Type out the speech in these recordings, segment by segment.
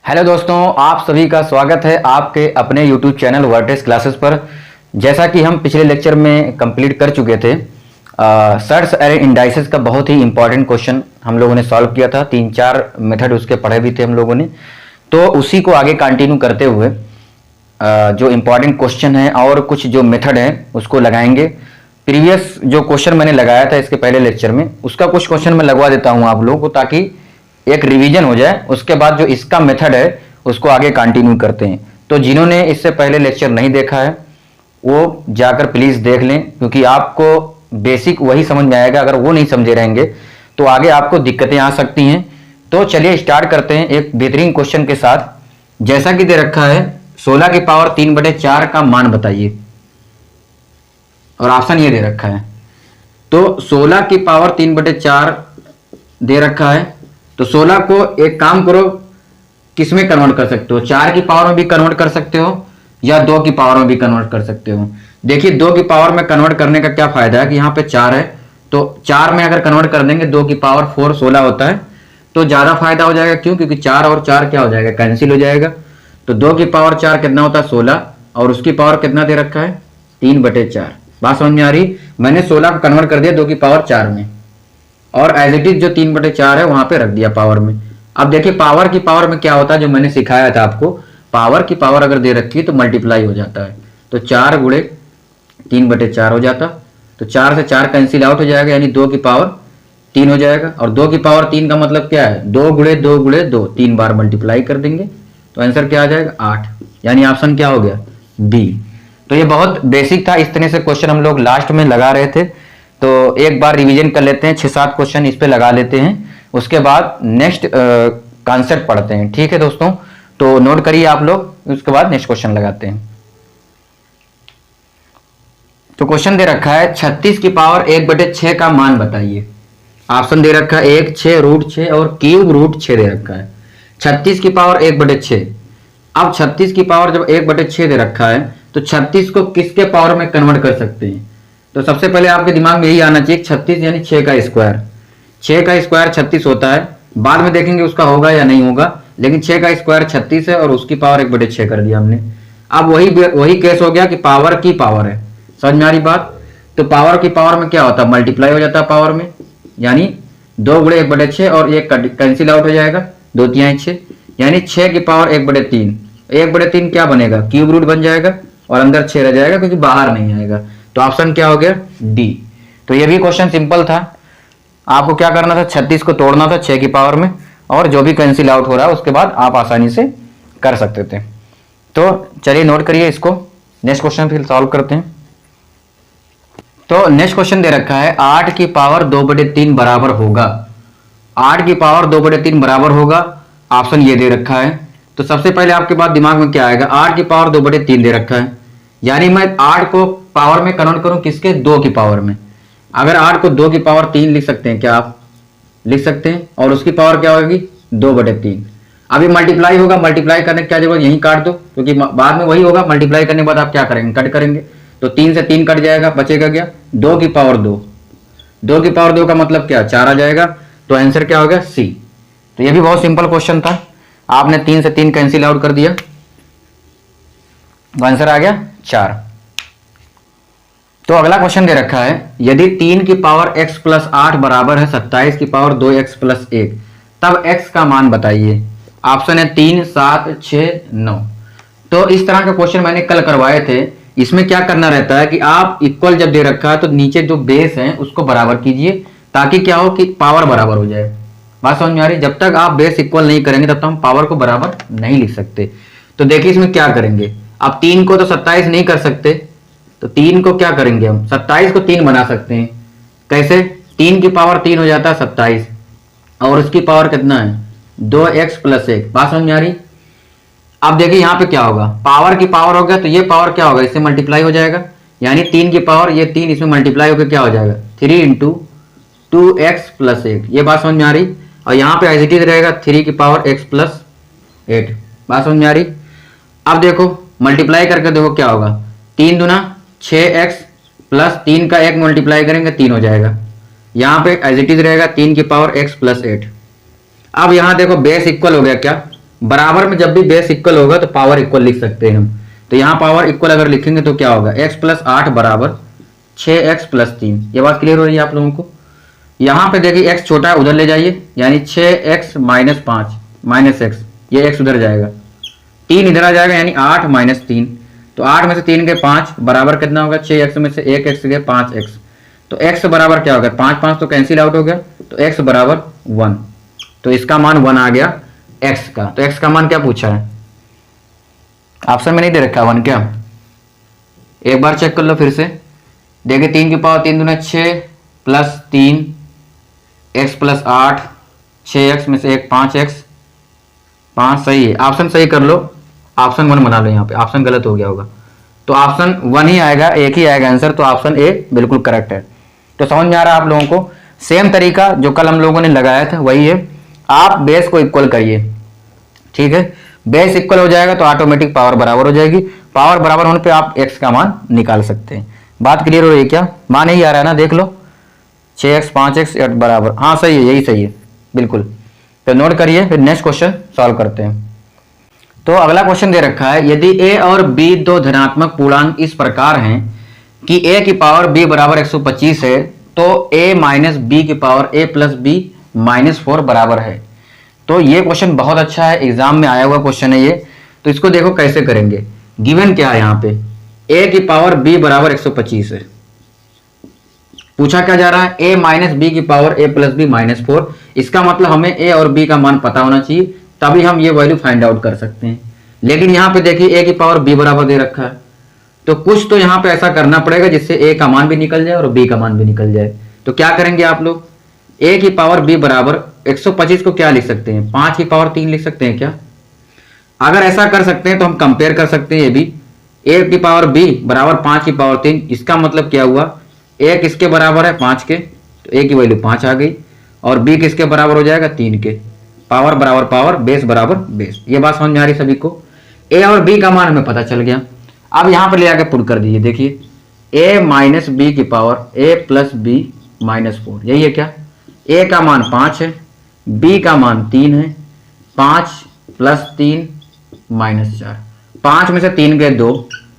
Hello दोस्तों, आप सभी का स्वागत है आपके अपने YouTube चैनल वर्टेक्स क्लासेस पर। जैसा कि हम पिछले लेक्चर में कंप्लीट कर चुके थे, सर्च एरे इंडाइसेस का बहुत ही इंपॉर्टेंट क्वेश्चन हम लोगों ने सॉल्व किया था। 3-4 मेथड उसके पढ़े भी थे हम लोगों ने, तो उसी को आगे कंटिन्यू करते हुए जो इंपॉर्टेंट क्वेश्चन है और कुछ जो मेथड है उसको लगाएंगे। प्रीवियस जो क्वेश्चन मैंने लगाया था इसके पहले लेक्चर में, उसका कुछ क्वेश्चन मैं लगवा देता हूँ आप लोगों को, ताकि एक रिवीजन हो जाए। उसके बाद जो इसका मेथड है उसको आगे कंटिन्यू करते हैं। तो जिन्होंने इससे पहले लेक्चर नहीं देखा है वो जाकर प्लीज देख लें, क्योंकि आपको बेसिक वही समझ में आएगा। अगर वो नहीं समझे रहेंगे तो आगे आपको दिक्कतें आ सकती हैं। तो चलिए स्टार्ट करते हैं एक बेहतरीन क्वेश्चन के साथ। जैसा कि दे रखा है 16 की पावर 3/4 का मान बताइए, और ऑप्शन ये दे रखा है। तो 16 की पावर 3/4 दे रखा है, तो 16 को एक काम करो, किसमें कन्वर्ट कर सकते हो? 4 की पावर में भी कन्वर्ट कर सकते हो या 2 की पावर में भी कन्वर्ट कर सकते हो। देखिए 2 की पावर में कन्वर्ट करने का क्या फायदा है कि यहाँ पे 4 है, तो 4 में अगर कन्वर्ट कर देंगे 2 की पावर 4 16 होता है, तो ज्यादा फायदा हो जाएगा। क्यों? क्योंकि 4 और 4 क्या हो जाएगा, कैंसिल हो जाएगा। तो 2 की पावर 4 कितना होता है 16, और उसकी पावर कितना दे रखा है 3/4। बात समझ में आ रही? मैंने 16 को कन्वर्ट कर दिया 2 की पावर 4 में, और एज इट इज जो 3/4 है वहां पे रख दिया पावर में। अब देखिए पावर की पावर में क्या होता है, जो मैंने सिखाया था आपको, पावर की पावर अगर दे रखी है तो मल्टीप्लाई हो जाता है। तो 4 गुणे 3/4 हो जाता, तो 4 से 4 कैंसिल आउट हो जाएगा, यानी 2 की पावर 3 हो जाएगा। और 2 की पावर 3 का मतलब क्या है, 2 गुणे 2 गुणे 2, 3 बार मल्टीप्लाई कर देंगे तो आंसर क्या आ जाएगा 8। यानी ऑप्शन क्या हो गया, बी। तो ये बहुत बेसिक था, इस तरह से क्वेश्चन हम लोग लास्ट में लगा रहे थे। तो एक बार रिवीजन कर लेते हैं, 6-7 क्वेश्चन इस पे लगा लेते हैं, उसके बाद नेक्स्ट कॉन्सेप्ट पढ़ते हैं। ठीक है दोस्तों, तो नोट करिए आप लोग, उसके बाद नेक्स्ट क्वेश्चन लगाते हैं। तो क्वेश्चन दे रखा है 36 की पावर 1/6 का मान बताइए। ऑप्शन दे रखा है 1, 6, √6 और क्यूब √6 दे रखा है। 36 की पावर 1/6। अब 36 की पावर जब 1/6 दे रखा है, तो 36 को किसके पावर में कन्वर्ट कर सकते हैं? तो सबसे पहले आपके दिमाग में यही आना चाहिए, 36 यानी 6 का स्क्वायर। 6 का स्क्वायर 36 होता है, बाद में देखेंगे उसका होगा या नहीं होगा, लेकिन 6 का स्क्वायर 36 है और उसकी पावर 1/6 कर दिया हमने। अब वही केस हो गया कि पावर की पावर है। समझ में आ रही बात? तो पावर की पावर में क्या होता है, मल्टीप्लाई हो जाता है पावर में, यानी 2 गुणे 1/6 और ये कैंसिल आउट हो जाएगा, 2 3 6, यानी 6 की पावर 1/3। 1/3 क्या बनेगा, क्यूब रूट बन जाएगा, और अंदर 6 रह जाएगा क्योंकि बाहर नहीं आएगा। तो ऑप्शन क्या हो गया, डी। तो ये भी क्वेश्चन सिंपल था। आपको क्या करना था, 36 को तोड़ना था 6 की पावर में, और जो भी कैंसिल आउट हो रहा है उसके बाद आप आसानी से कर सकते थे। तो चलिए नोट करिए इसको, नेक्स्ट क्वेश्चन फिर सॉल्व करते हैं। तो नेक्स्ट क्वेश्चन दे रखा है 8 की पावर 2/3 बराबर होगा। 8 की पावर 2/3 बराबर होगा, ऑप्शन ये दे रखा है। तो सबसे पहले आपके पास दिमाग में क्या आएगा, 8 की पावर 2/3 दे रखा है, यानी मैं 8 को पावर में कन्वर्ट करूं किसके, 2 की पावर में। अगर 8 को 2 की पावर 3 लिख सकते हैं क्या आप, लिख सकते हैं, और उसकी पावर क्या होगी 2/3। अभी मल्टीप्लाई होगा, मल्टीप्लाई करने की क्या जरूरत, यहीं काट दो, क्योंकि बाद में वही होगा। मल्टीप्लाई करने के बाद आप क्या करेंगे, कट करेंगे, तो 3 से 3 कट जाएगा, बचेगा क्या 2 की पावर 2। 2 की पावर 2 का मतलब क्या, 4 आ जाएगा। तो आंसर क्या हो गया, सी। तो ये भी बहुत सिंपल क्वेश्चन था, आपने 3 से 3 कैंसिल आउट कर दिया, तो आंसर आ गया 4। तो अगला क्वेश्चन दे रखा है, यदि 3 की पावर x + 8 बराबर है 27 की पावर 2x + 1, तब x का मान बताइए। ऑप्शन है 3, 7, 6, 9। तो इस तरह का क्वेश्चन मैंने कल करवाए थे। इसमें क्या करना रहता है कि आप इक्वल जब दे रखा है तो नीचे जो बेस है उसको बराबर कीजिए, ताकि क्या हो कि पावर बराबर हो जाए। बात समझ में आ रही? जब तक आप बेस इक्वल नहीं करेंगे तब तक हम पावर को बराबर नहीं लिख सकते। तो देखिए इसमें क्या करेंगे, अब 3 को तो 27 नहीं कर सकते, तो 3 को क्या करेंगे हम, 27 को 3 बना सकते हैं। कैसे, 3 की पावर 3 हो जाता है 27, और उसकी पावर कितना है 2x + 1। बात समझ में आ रही? अब देखिए यहाँ पे क्या होगा, पावर की पावर हो गया, तो ये पावर क्या होगा, इससे मल्टीप्लाई हो जाएगा, यानी 3 की पावर ये 3 इसमें मल्टीप्लाई होकर क्या हो जाएगा 3 × 2x + 1। ये बात समझ में आ रही? और यहाँ पे एज इट इज रहेगा 3 की पावर x + 8। बात समझ में आ रही? अब देखो मल्टीप्लाई करके देखो क्या होगा, 3 दूना 6x + 3 का 1 मल्टीप्लाई करेंगे 3 हो जाएगा। यहाँ पे एज इट इज रहेगा 3 की पावर x + 8। अब यहाँ देखो बेस इक्वल हो गया क्या, बराबर में जब भी बेस इक्वल होगा तो पावर इक्वल लिख सकते हैं हम। तो यहाँ पावर इक्वल अगर लिखेंगे तो क्या होगा, x प्लस 8 बराबर 6x प्लस 3। ये बात क्लियर हो रही है आप लोगों को। यहाँ पे देखिए x छोटा है, उधर ले जाइए, यानी 6x माइनस 5 माइनस x, ये x उधर जाएगा, 3 इधर आ जाएगा, यानी 8 माइनस 3। तो 8 में से 3 गए 5 बराबर कितना होगा, 6x में से 1x गए 5x। तो x बराबर क्या हो गया, 5 5 तो कैंसिल आउट हो गया, तो x बराबर 1। तो इसका मान 1 आ गया x का। तो x का मान क्या पूछा है, ऑप्शन में नहीं दे रखा 1 क्या, एक बार चेक कर लो फिर से। देखिए 3 की पावर 3 दूना 6 प्लस 3 x प्लस 8, 6x में से 1 5x, 5 सही है, ऑप्शन सही कर लो, ऑप्शन 1 बना लो, यहाँ पे ऑप्शन गलत हो गया होगा, तो ऑप्शन 1 ही आएगा, एक ही आएगा आंसर, तो ऑप्शन ए बिल्कुल करेक्ट है। तो समझ में आ रहा है आप लोगों को। सेम तरीका जो कल हम लोगों ने लगाया था वही है, आप बेस को इक्वल करिए, ठीक है, बेस इक्वल हो जाएगा तो ऑटोमेटिक पावर बराबर हो जाएगी, पावर बराबर होने पे आप x का मान निकाल सकते हैं। बात क्लियर हो रही है क्या, मान यही आ रहा है ना, देख लो 6x 5x बराबर, हाँ सही है, यही सही है बिल्कुल। तो नोट करिए, फिर नेक्स्ट क्वेश्चन सॉल्व करते हैं। तो अगला क्वेश्चन दे रखा है, यदि a और b दो धनात्मक पूर्णांक इस प्रकार हैं कि a की पावर b बराबर 125 है, तो a माइनस बी की power a plus b minus 4 बराबर है। तो ये क्वेश्चन बहुत अच्छा है, एग्जाम में आया हुआ क्वेश्चन है ये। तो इसको देखो कैसे करेंगे, गिवन क्या है यहाँ पे, a की पावर b बराबर 125 है, पूछा क्या जा रहा है, a माइनस बी की power a plus b minus 4। इसका मतलब हमें a और b का मान पता होना चाहिए, तभी हम ये वैल्यू फाइंड आउट कर सकते हैं। लेकिन यहाँ पे देखिए a की पावर b बराबर दे रखा है, तो कुछ तो यहाँ पे ऐसा करना पड़ेगा जिससे a का मान भी निकल जाए और b का मान भी निकल जाए। तो क्या करेंगे आप लोग, a की पावर b बराबर 125 को क्या लिख सकते हैं, 5 की पावर 3 लिख सकते हैं क्या। अगर ऐसा कर सकते हैं तो हम कंपेयर कर सकते हैं, ये भी a की पावर b बराबर 5 की पावर 3, इसका मतलब क्या हुआ, a किसके बराबर है 5 के, तो a की वैल्यू 5 आ गई, और b किसके बराबर हो जाएगा 3 के, पावर बराबर पावर, बेस बराबर बेस। ये बात समझ में आ रही सभी को, a और b का मान हमें पता चल गया। अब यहाँ पे ले आके पुट कर दीजिए, देखिए a माइनस बी की power a plus b minus 4, यही है क्या, a का मान 5 है, b का मान 3 है, 5 प्लस 3 माइनस 4, 5 में से 3 गए 2,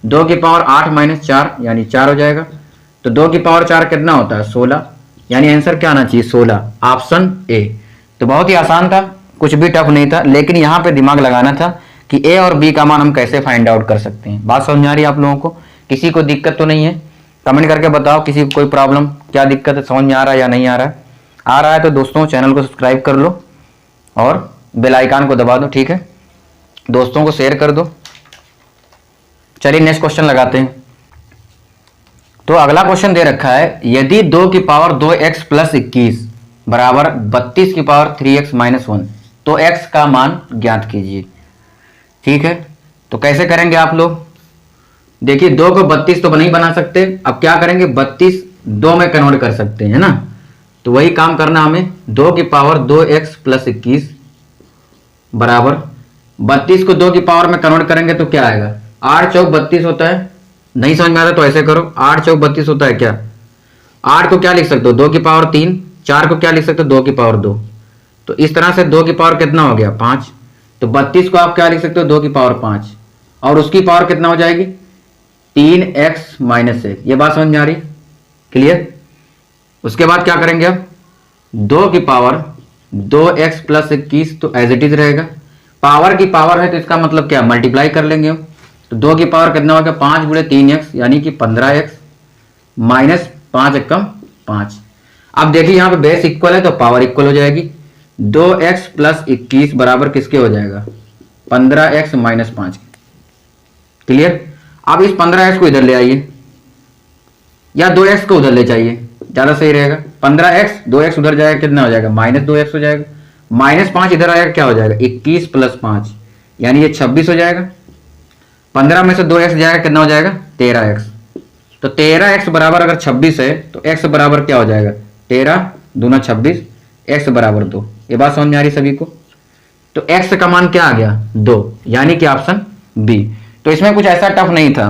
2 की पावर 8 माइनस 4 यानी 4 हो जाएगा। तो 2 की पावर 4 कितना होता है 16, यानी आंसर क्या आना चाहिए 16, ऑप्शन ए। तो बहुत ही आसान था, कुछ भी टफ नहीं था, लेकिन यहाँ पे दिमाग लगाना था कि a और b का मान हम कैसे फाइंड आउट कर सकते हैं। बात समझ आ रही है आप लोगों को, किसी को दिक्कत तो नहीं है, कमेंट करके बताओ किसी को कोई प्रॉब्लम, क्या दिक्कत है, समझ में आ रहा है या नहीं आ रहा है। आ रहा है तो दोस्तों चैनल को सब्सक्राइब कर लो और बेल आइकन को दबा दो, ठीक है, दोस्तों को शेयर कर दो। चलिए नेक्स्ट क्वेश्चन लगाते हैं। तो अगला क्वेश्चन दे रखा है, यदि 2 की पावर 2x प्लस 21 बराबर 32 की पावर 3x माइनस 1, तो x का मान ज्ञात कीजिए, ठीक है। तो कैसे करेंगे आप लोग, देखिए 2 को 32 तो नहीं बना सकते, अब क्या करेंगे 32 2 में कन्वर्ट कर सकते हैं, है ना। तो वही काम करना हमें, 2 की पावर 2x प्लस 21 बराबर 32 को 2 की पावर में कन्वर्ट करेंगे तो क्या आएगा, 8 चौक 32 होता है, नहीं समझ में आ रहा तो ऐसे करो, 8 चौक 32 होता है क्या, 8 को क्या लिख सकते हो 2 की पावर 3, 4 को क्या लिख सकते हो 2 की पावर 2, तो इस तरह से 2 की पावर कितना हो गया 5, तो 32 को आप क्या लिख सकते हो 2 की पावर 5, और उसकी पावर कितना हो जाएगी 3x माइनस 1। ये बात समझ में आ रही, क्लियर। उसके बाद क्या करेंगे अब, 2 की पावर 2x प्लस 21 तो एज इट इज रहेगा, पावर की पावर है तो इसका मतलब क्या मल्टीप्लाई कर लेंगे हम, तो 2 की पावर कितना होगा 5 गुणे 3x यानी कि 15x माइनस 5 एकम 5। अब देखिए यहाँ पे बेस इक्वल है तो पावर इक्वल हो जाएगी, 2x प्लस 21 बराबर किसके हो जाएगा 15x माइनस 5, क्लियर। अब इस 15x को इधर ले आइए या 2x को उधर ले जाइए, ज्यादा सही रहेगा, 15x 2x उधर जाएगा कितना हो जाएगा माइनस 2x हो जाएगा, माइनस 5 इधर आएगा क्या हो जाएगा 21 प्लस 5 यानी ये 26 हो जाएगा, 15 में से 2x जाएगा कितना हो जाएगा 13x, तो 13x बराबर अगर 26 है तो x बराबर क्या हो जाएगा 13 दूना 26, x बराबर 2। ये बात समझ में आ रही सभी को, तो x का मान क्या आ गया 2, यानी कि ऑप्शन बी। तो इसमें कुछ ऐसा टफ नहीं था,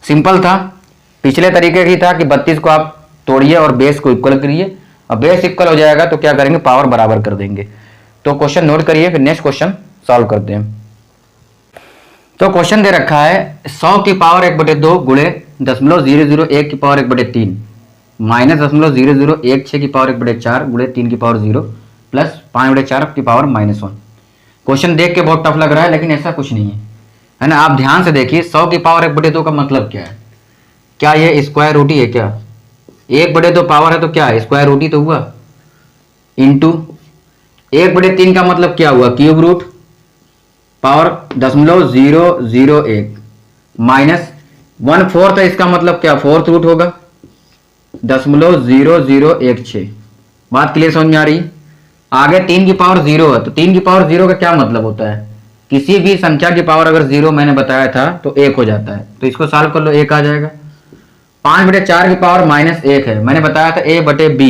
सिंपल था, पिछले तरीके की था कि 32 को आप तोड़िए और बेस को इक्वल करिए, और बेस इक्वल हो जाएगा तो क्या करेंगे पावर बराबर कर देंगे। तो क्वेश्चन नोट करिए, फिर नेक्स्ट क्वेश्चन सॉल्व करते हैं। तो क्वेश्चन दे रखा है 100 की पावर 1/2 गुणे 0.001 की पावर 1/3 माइनस 0.0016 की पावर 1/4 गुणे 3 की पावर 0 प्लस 5/4 की पावर -1। क्वेश्चन देख के बहुत टफ लग रहा है, लेकिन ऐसा कुछ नहीं है ना। आप ध्यान से देखिए, 100 की पावर 1/2 का मतलब क्या है? क्या ये स्क्वायर रूट ही है क्या? 1/2 पावर है तो क्या है, स्क्वायर रूट ही तो हुआ। इंटू 1/3 का मतलब क्या हुआ, क्यूब रूट पावर 0.001 माइनस 1/4 है, इसका मतलब क्या, फोर्थ रूट होगा 0.0016। बात क्लियर समझ में आ रही? आगे 3 की पावर 0 है, तो 3 की पावर 0 का क्या मतलब होता है, किसी भी संख्या की पावर अगर 0 मैंने बताया था तो 1 हो जाता है। तो इसको सॉल्व कर लो, 1 आ जाएगा। 5/4 की पावर -1 है, मैंने बताया था a/b।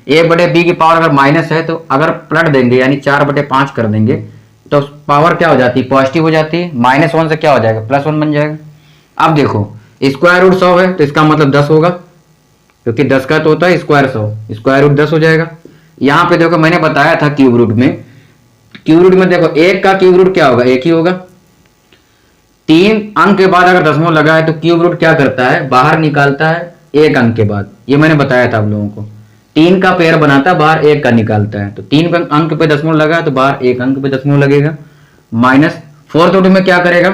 a/b की पावर अगर माइनस है तो अगर पलट देंगे यानी 4/5 कर देंगे तो पावर क्या हो जाती है, पॉजिटिव हो जाती है। -1 से क्या हो जाएगा, +1 बन जाएगा। अब देखो स्क्वायर रूट 100 है तो इसका मतलब 10 होगा, क्योंकि 10 का तो होता है स्क्वायर 100, स्क्वायर रूट 10 हो जाएगा। यहाँ पे देखो मैंने बताया था क्यूब रूट में, क्यूब रूट में देखो 1 का क्यूब रूट क्या होगा, 1 ही होगा। 3 अंक के बाद अगर दशमलव लगा है तो क्यूब रूट क्या करता है, बाहर निकालता है 1 अंक के बाद। ये मैंने बताया था आप लोगों को, 3 का पेयर बनाता है, बाहर 1 का निकालता है। तो 3 अंक पे दशमलव लगा है तो बाहर 1 अंक पे दशमलव लगेगा। माइनस फोर्थ रूट में क्या करेगा,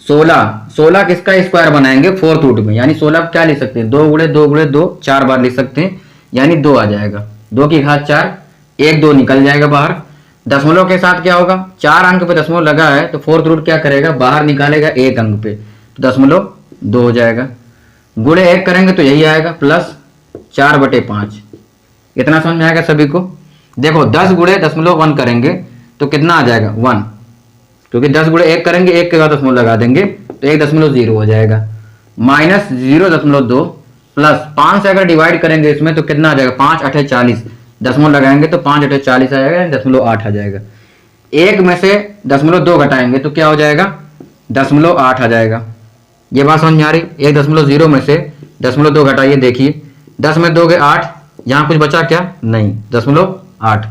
16 किसका स्क्वायर बनाएंगे, फोर्थ रूट में, यानी 16 क्या लिख सकते हैं, 2 गुणे 2 गुणे 2 4 बार लिख सकते हैं, यानी 2 आ जाएगा। 2 की घात 4, 1 2 निकल जाएगा बाहर। दशमलव के साथ क्या होगा, 4 अंक पे दशमलव लगा है तो फोर्थ रूट क्या करेगा, बाहर निकालेगा 1 अंक पे, तो दशमलव 2 हो जाएगा। गुणे 1 करेंगे तो यही आएगा, प्लस 4/5। इतना समझ में आएगा सभी को? देखो 10 गुणे 0.1 करेंगे तो कितना आ जाएगा, 1, क्योंकि 10 गुणे 1 करेंगे 1 के बाद दशमलव लगा देंगे तो 1.0 हो जाएगा। माइनस 0.2 प्लस 5 से अगर डिवाइड करेंगे इसमें तो कितना आ जाएगा, 5 8 40, दशमलव लगाएंगे तो 5 8 40 आ जाएगा, 0.8 आ जाएगा। 1 में से 0.2 घटाएंगे तो क्या हो जाएगा, 0.8 आ जाएगा। ये बात समझ में आ रही? 1.0 में से 0.2 घटाइए, देखिए 10 में 2 के 8, यहाँ कुछ बचा क्या, नहीं, 0.8।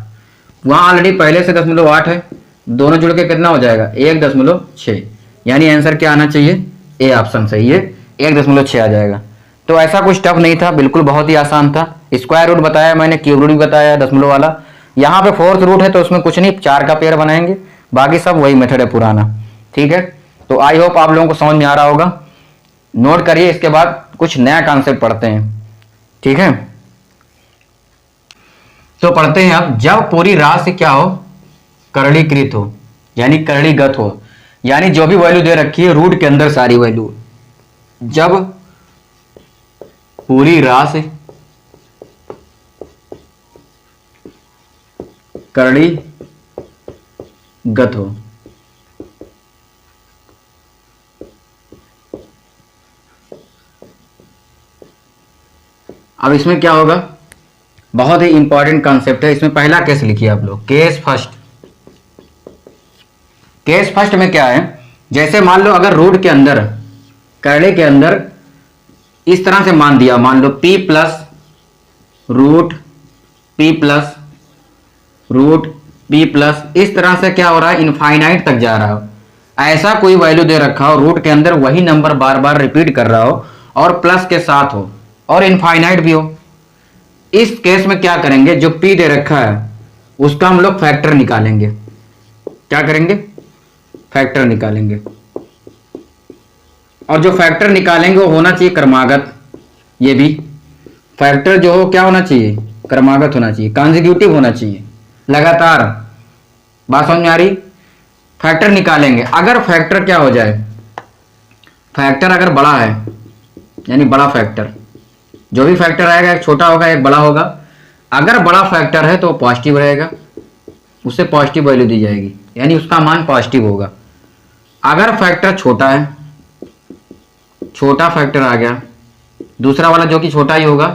वहाँ ऑलरेडी पहले से 0.8 है, दोनों जुड़ के कितना हो जाएगा, 1.6। यानी आंसर क्या आना चाहिए, ए ऑप्शन सही है, 1.6 आ जाएगा। तो ऐसा कुछ टफ नहीं था, बिल्कुल बहुत ही आसान था। स्क्वायर रूट बताया मैंने, क्यूब रूट भी बताया, दशमलव वाला। यहाँ पे फोर्थ रूट है तो उसमें कुछ नहीं, 4 का पेयर बनाएंगे, बाकी सब वही मेथड है पुराना। ठीक है, तो आई होप आप लोगों को समझ में आ रहा होगा। नोट करिए, इसके बाद कुछ नया कॉन्सेप्ट पढ़ते हैं। ठीक है, तो पढ़ते हैं अब, जब पूरी राशि क्या हो, करणीकृत हो, यानी करणीगत हो, यानी जो भी वैल्यू दे रखी है रूट के अंदर सारी वैल्यू, जब पूरी राशि करणीगत हो, अब इसमें क्या होगा, बहुत ही इंपॉर्टेंट कॉन्सेप्ट है। इसमें पहला केस लिखिए आप लोग, केस फर्स्ट। केस फर्स्ट में क्या है, जैसे मान लो अगर रूट के अंदर, करड़े के अंदर इस तरह से मान दिया, मान लो p plus root p plus root p plus, इस तरह से क्या हो रहा है, इनफाइनाइट तक जा रहा हो। ऐसा कोई वैल्यू दे रखा हो, रूट के अंदर वही नंबर बार बार रिपीट कर रहा हो और प्लस के साथ हो और इनफाइनाइट भी हो। इस केस में क्या करेंगे, जो p दे रखा है उसका हम लोग फैक्टर निकालेंगे। क्या करेंगे, फैक्टर निकालेंगे, और जो फैक्टर निकालेंगे वो होना चाहिए क्रमागत। ये भी फैक्टर जो हो क्या होना चाहिए, क्रमागत होना चाहिए, कॉन्जिक्यूटिव होना चाहिए, लगातार। बात समझ में आ रही? फैक्टर निकालेंगे, अगर फैक्टर क्या हो जाए, फैक्टर अगर बड़ा है, यानी बड़ा फैक्टर, जो भी फैक्टर आएगा एक छोटा होगा एक बड़ा होगा। अगर बड़ा फैक्टर है तो पॉजिटिव रहेगा, उसे पॉजिटिव वैल्यू दी जाएगी, यानी उसका मान पॉजिटिव होगा। अगर फैक्टर छोटा है, छोटा फैक्टर आ गया, दूसरा वाला जो कि छोटा ही होगा,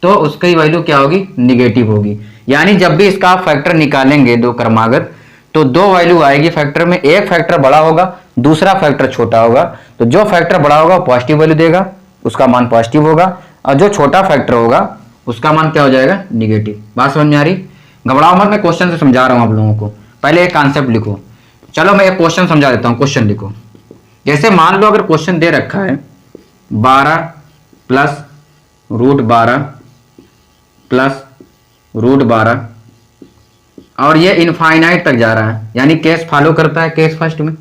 तो उसकी वैल्यू क्या होगी, निगेटिव होगी। यानी जब भी इसका आप फैक्टर निकालेंगे दो क्रमागत, तो दो वैल्यू आएगी फैक्टर में, एक फैक्टर बड़ा होगा, दूसरा फैक्टर छोटा होगा। तो जो फैक्टर बड़ा होगा वो पॉजिटिव वैल्यू देगा, उसका मान पॉजिटिव होगा, और जो छोटा फैक्टर होगा उसका मान क्या हो जाएगा, निगेटिव। बात समझ में आ रही? घबराओ मत, मैं क्वेश्चन से समझा रहा हूं आप लोगों को। पहले एक कॉन्सेप्ट लिखो, चलो मैं एक क्वेश्चन समझा देता हूँ, क्वेश्चन लिखो। जैसे मान लो अगर क्वेश्चन दे रखा है 12 प्लस रूट 12 प्लस रूट 12 और ये इनफाइनाइट तक जा रहा है, यानी केस फॉलो करता है। केस फर्स्ट में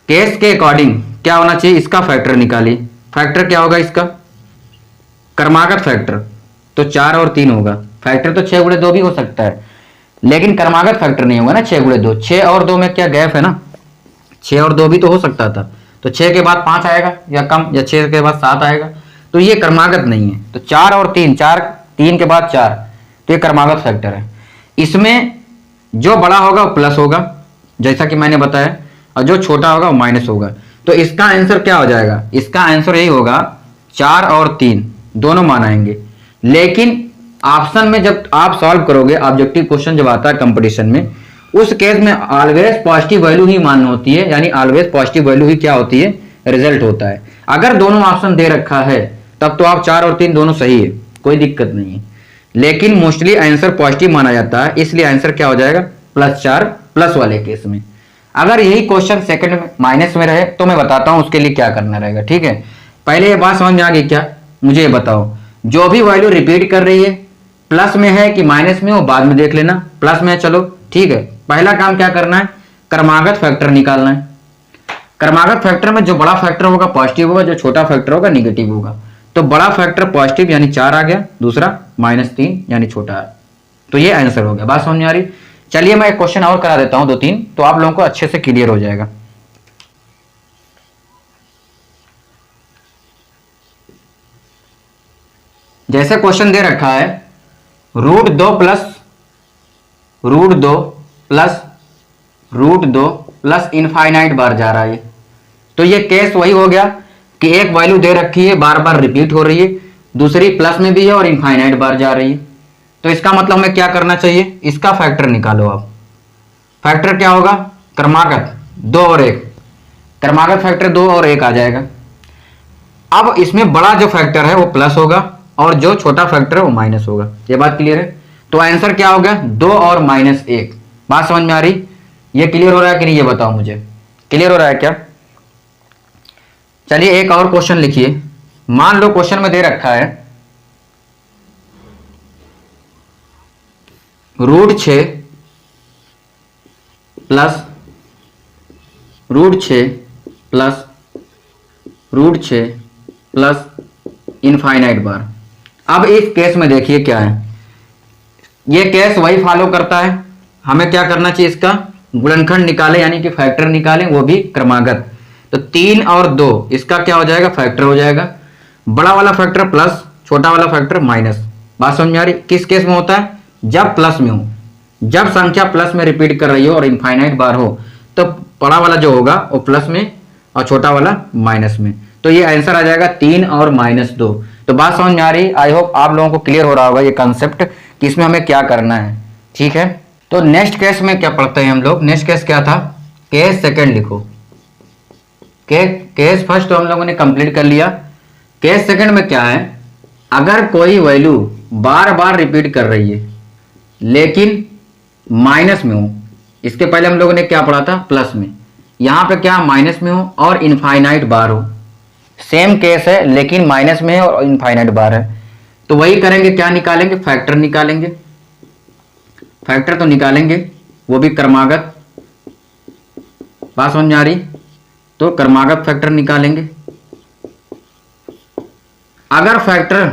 केस के अकॉर्डिंग क्या होना चाहिए, इसका फैक्टर निकालिए। फैक्टर क्या होगा इसका, क्रमागत फैक्टर तो 4 और 3 होगा। फैक्टर तो 6 गुणे 2 भी हो सकता है, लेकिन क्रमागत फैक्टर नहीं होगा ना। 6 गुणे 2, 6 और 2 में क्या गैप है ना, 6 और 2 भी तो हो सकता था। तो 6 के बाद 5 आएगा या कम, या 6 के बाद 7 आएगा, तो ये क्रमागत नहीं है। तो 4 और 3, 4 3 के बाद 4, तो ये क्रमागत फैक्टर है। इसमें जो बड़ा होगा वो प्लस होगा जैसा कि मैंने बताया, और जो छोटा होगा वो माइनस होगा। तो इसका आंसर क्या हो जाएगा, इसका आंसर यही होगा 4 और 3 दोनों मान आएंगे। लेकिन ऑप्शन में जब आप सॉल्व करोगे, ऑब्जेक्टिव क्वेश्चन जब आता है कंपटीशन में, उस केस में ऑलवेज पॉजिटिव वैल्यू ही मान होती है, यानी ऑलवेज पॉजिटिव वैल्यू ही क्या होती है, रिजल्ट होता है। अगर दोनों ऑप्शन दे रखा है तब तो आप 4 और 3 दोनों सही है, कोई दिक्कत नहीं है। लेकिन मोस्टली आंसर पॉजिटिव माना जाता है, इसलिए आंसर क्या हो जाएगा, +4 प्लस वाले केस में। अगर यही क्वेश्चन सेकंड में माइनस में रहे तो मैं बताता हूं उसके लिए क्या करना रहेगा, ठीक है। पहले ये बात समझ में आ गई क्या, मुझे ये बताओ। जो भी वैल्यू रिपीट कर रही है प्लस में है कि माइनस में, वो बाद में देख लेना। प्लस में है, चलो ठीक है। पहला काम क्या करना है, क्रमागत फैक्टर निकालना है। क्रमागत फैक्टर में जो बड़ा फैक्टर होगा पॉजिटिव होगा, जो छोटा फैक्टर होगा निगेटिव होगा। तो बड़ा फैक्टर पॉजिटिव यानी 4 आ गया, दूसरा -3 यानी छोटा है। तो ये आंसर हो गया। बात समझ में आ रही। चलिए मैं एक क्वेश्चन और करा देता हूं 2-3, तो आप लोगों को अच्छे से क्लियर हो जाएगा। जैसे क्वेश्चन दे रखा है √2 प्लस इनफाइनाइट बार जा रहा है। तो ये केस वही हो गया कि एक वैल्यू दे रखी है, बार बार रिपीट हो रही है, दूसरी प्लस में भी है और इनफाइनाइट बार जा रही है। तो इसका मतलब हमें क्या करना चाहिए, इसका फैक्टर निकालो आप। फैक्टर क्या होगा, क्रमागत 2 और 1, क्रमागत फैक्टर 2 और 1 आ जाएगा। अब इसमें बड़ा जो फैक्टर है वो प्लस होगा और जो छोटा फैक्टर है वो माइनस होगा। ये बात क्लियर है। तो आंसर क्या हो गया, 2 और -1। बात समझ में आ रही, ये क्लियर हो रहा है कि नहीं, ये बताओ मुझे, क्लियर हो रहा है क्या। चलिए एक और क्वेश्चन लिखिए। मान लो क्वेश्चन में दे रखा है √6 प्लस इनफाइनाइट बार। अब इस केस में देखिए क्या है, ये केस वही फॉलो करता है। हमें क्या करना चाहिए, इसका गुणनखंड निकालें यानी कि फैक्टर निकालें, वो भी क्रमागत। तो 3 और 2 इसका क्या हो जाएगा, फैक्टर हो जाएगा। बड़ा वाला फैक्टर प्लस, छोटा वाला फैक्टर माइनस। बात समझ में आ रही। किस केस में होता है, जब प्लस में हो, जब संख्या प्लस में रिपीट कर रही हो और इनफाइनाइट बार हो, तो बड़ा वाला जो होगा वो प्लस में और छोटा वाला माइनस में। तो ये आंसर आ जाएगा 3 और -2। तो बात समझ में आ रही। आई होप आप लोगों को क्लियर हो रहा होगा ये कंसेप्ट कि इसमें हमें क्या करना है, ठीक है। तो नेक्स्ट केस में क्या पढ़ते हैं हम लोग। नेक्स्ट केस क्या था, केस सेकंड लिखो। केस फर्स्ट तो हम लोगों ने कंप्लीट कर लिया। केस सेकंड में क्या है, अगर कोई वैल्यू बार बार रिपीट कर रही है लेकिन माइनस में हो, इसके पहले हम लोगों ने क्या पढ़ा था, प्लस में, यहां पे क्या माइनस में हो और इनफाइनाइट बार हो। सेम केस है लेकिन माइनस में है और इनफाइनाइट बार है। तो वही करेंगे, क्या निकालेंगे, फैक्टर निकालेंगे। फैक्टर तो निकालेंगे, वो भी क्रमागत। बात समझ में आ रही। तो क्रमागत फैक्टर निकालेंगे। अगर फैक्टर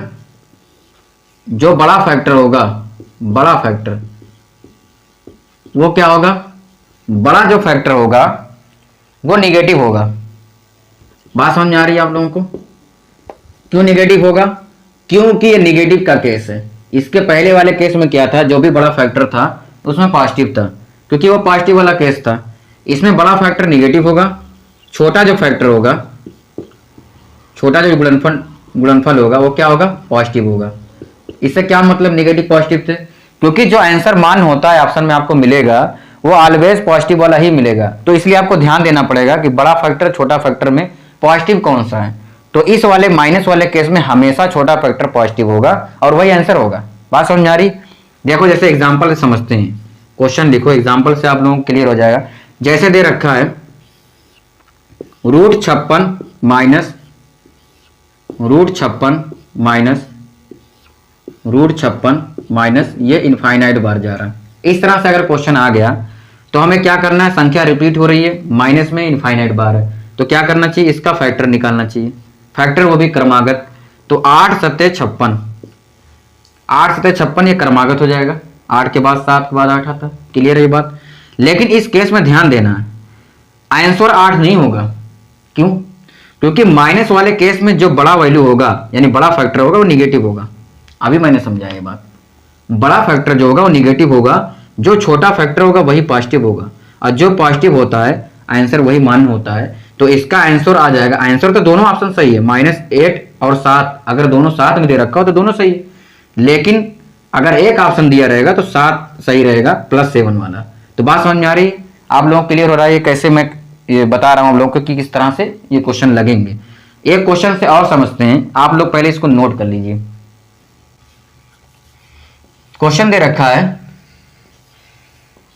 जो बड़ा फैक्टर होगा, बड़ा फैक्टर वो क्या होगा, बड़ा जो फैक्टर होगा वो निगेटिव होगा। बात समझ में आ रही है आप लोगों को। क्यों निगेटिव होगा, क्योंकि ये निगेटिव का केस है। इसके पहले वाले केस में क्या था, जो भी बड़ा फैक्टर था उसमें पॉजिटिव था, क्योंकि वो पॉजिटिव वाला केस था। इसमें बड़ा फैक्टर निगेटिव होगा, छोटा जो फैक्टर होगा, छोटा जो गुणनफल होगा वो क्या होगा, पॉजिटिव होगा। इससे क्या मतलब निगेटिव पॉजिटिव से, क्योंकि जो आंसर मान होता है ऑप्शन में आपको मिलेगा वो ऑलवेज पॉजिटिव वाला ही मिलेगा। तो इसलिए आपको ध्यान देना पड़ेगा कि बड़ा फैक्टर छोटा फैक्टर में पॉजिटिव कौन सा है। तो इस वाले माइनस वाले केस में हमेशा छोटा फैक्टर पॉजिटिव होगा और वही आंसर होगा। बात समझ आ रही। देखो जैसे एग्जांपल से समझते हैं, क्वेश्चन लिखो, एग्जांपल से आप लोगों को क्लियर हो जाएगा। जैसे दे रखा है √56 माइनस √56 माइनस ये इनफाइनाइट बार जा रहा है। इस तरह से अगर क्वेश्चन आ गया तो हमें क्या करना है, संख्या रिपीट हो रही है, माइनस में इनफाइनाइट बार है, तो क्या करना चाहिए, इसका फैक्टर निकालना चाहिए, फैक्टर वो भी क्रमागत। तो 8 सत्ते 56, 8 सत्ते 56 ये क्रमागत हो जाएगा, 8 के बाद 7 के बाद 8 आता है, क्लियर है ये बात। लेकिन इस केस में ध्यान देना है, आंसर 8 नहीं होगा। क्यों? क्योंकि माइनस वाले केस में जो बड़ा वैल्यू होगा यानी बड़ा फैक्टर होगा वो निगेटिव होगा। अभी मैंने समझाया ये बात, बड़ा फैक्टर जो होगा वो निगेटिव होगा, जो छोटा फैक्टर होगा वही पॉजिटिव होगा, और जो पॉजिटिव होता है आंसर वही मान होता है। तो इसका आंसर आ जाएगा, आंसर तो दोनों ऑप्शन सही है, -8 और 7 अगर दोनों साथ में दे रखा हो तो दोनों सही है, लेकिन अगर एक ऑप्शन दिया रहेगा तो 7 सही रहेगा +7 वाला। तो बात समझ में आ रही है आप लोगों को, क्लियर हो रहा है ये कैसे मैं ये बता रहा हूं आप लोगों को कि किस तरह से ये क्वेश्चन लगेंगे। एक क्वेश्चन से और समझते हैं, आप लोग पहले इसको नोट कर लीजिए। क्वेश्चन दे रखा है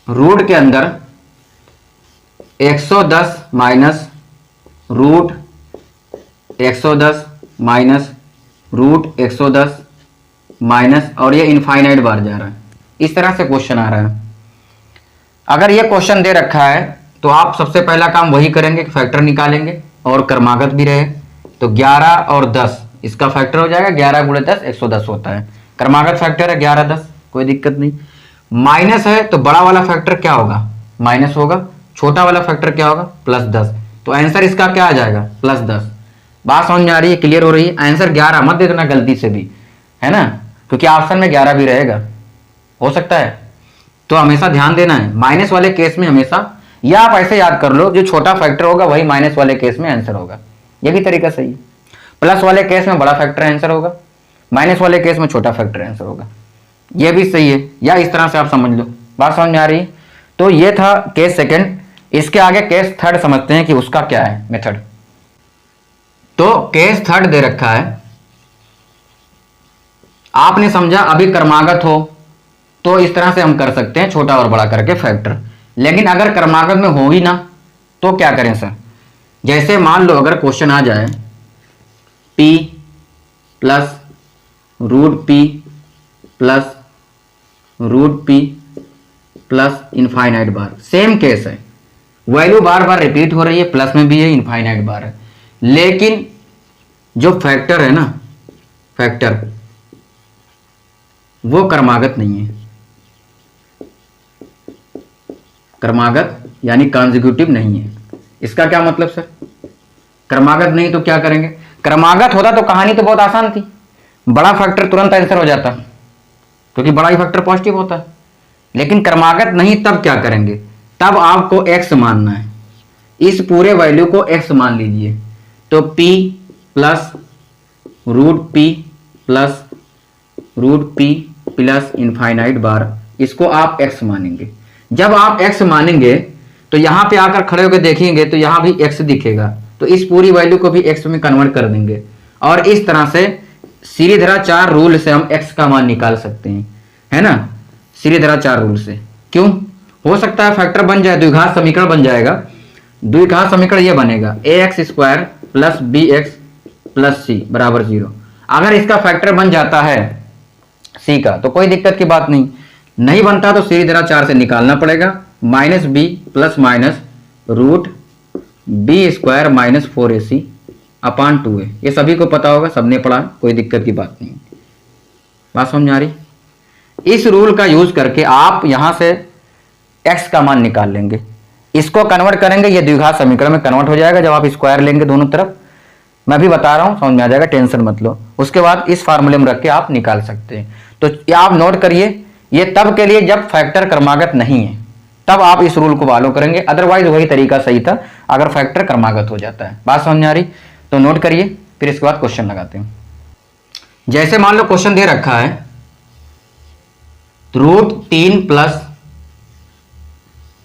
रूट के अंदर 110 माइनस √110 माइनस √110 माइनस और ये इनफाइनाइट बार जा रहा है, इस तरह से क्वेश्चन आ रहा है। अगर ये क्वेश्चन दे रखा है तो आप सबसे पहला काम वही करेंगे कि फैक्टर निकालेंगे और क्रमागत भी रहे, तो 11 और 10 इसका फैक्टर हो जाएगा, 11 × 10 110 होता है, क्रमागत फैक्टर है 11 10, कोई दिक्कत नहीं। माइनस है तो बड़ा वाला फैक्टर क्या होगा, माइनस होगा, छोटा वाला फैक्टर क्या होगा, +10, तो आंसर इसका क्या आ जाएगा, +10। बात समझ में आ रही है, क्लियर हो रही है। आंसर 11 मत दे देना गलती से भी, है ना, क्योंकि ऑप्शन में 11 भी रहेगा, हो सकता है, तो हमेशा ध्यान देना है माइनस वाले केस में हमेशा, या आप ऐसे याद कर लो जो छोटा फैक्टर होगा वही माइनस वाले केस में आंसर होगा, ये भी तरीका सही है। प्लस वाले केस में बड़ा फैक्टर आंसर होगा, माइनस वाले केस में छोटा फैक्टर आंसर होगा, ये भी सही है, या इस तरह से आप समझ लो। बात समझ में आ रही है। तो ये था केस सेकंड, इसके आगे केस थर्ड समझते हैं कि उसका क्या है मेथड। तो केस थर्ड दे रखा है, आपने समझा अभी क्रमागत हो तो इस तरह से हम कर सकते हैं छोटा और बड़ा करके फैक्टर, लेकिन अगर क्रमागत में हो ही ना तो क्या करें सर। जैसे मान लो अगर क्वेश्चन आ जाए p plus √p plus √p plus infinite बार, सेम केस है, वैल्यू बार बार रिपीट हो रही है, प्लस में भी है इनफाइनाइट बार है, लेकिन जो फैक्टर है ना, फैक्टर वो क्रमागत नहीं है, क्रमागत यानी कॉन्जिक्यूटिव नहीं है। इसका क्या मतलब सर, क्रमागत नहीं तो क्या करेंगे, क्रमागत होता तो कहानी तो बहुत आसान थी, बड़ा फैक्टर तुरंत आंसर हो जाता क्योंकि बड़ा ही फैक्टर पॉजिटिव होता है, लेकिन क्रमागत नहीं, तब क्या करेंगे, तब आपको x मानना है, इस पूरे वैल्यू को x मान लीजिए, तो p plus √p plus √p plus infinite बार, इसको आप x मानेंगे। जब आप x मानेंगे तो यहां पे आकर खड़े होकर देखेंगे तो यहां भी x दिखेगा, तो इस पूरी वैल्यू को भी x में कन्वर्ट कर देंगे, और इस तरह से श्रीधराचार्य रूल से हम x का मान निकाल सकते हैं, है ना, श्रीधराचार्य रूल से। क्यों, हो सकता है फैक्टर बन जाए, द्विघात समीकरण बन जाएगा, द्विघात समीकरण ये बनेगा ax² plus bx plus c बराबर 0। अगर इसका फैक्टर बन जाता है c का तो कोई दिक्कत की बात नहीं, नहीं बनता तो श्रीधराचार्य से निकालना पड़ेगा, -b plus minus √b² minus 4ac अपान 2a, ये सभी को पता होगा, सबने पढ़ा, कोई दिक्कत की बात नहीं। बात समझ आ रही। इस रूल का यूज करके आप यहां से x का मान निकाल लेंगे, इसको कन्वर्ट करेंगे, ये द्विघात समीकरण में कन्वर्ट हो जाएगा जब आप स्क्वायर लेंगे दोनों तरफ, मैं भी बता रहा हूं, समझ में आ जाएगा, टेंशन मत लो। उसके बाद इस फार्मूले में रख के आप निकाल सकते हैं। तो आप नोट करिए, ये तब के लिए जब फैक्टर क्रमागत नहीं है, तब आप इस रूल को फॉलो करेंगे, अदरवाइज वही तरीका सही था अगर फैक्टर क्रमागत हो जाता है। बात समझ में आ रही, तो नोट करिए, फिर इसके बाद क्वेश्चन लगाते हैं। जैसे मान लो क्वेश्चन दे रखा है √3 प्लस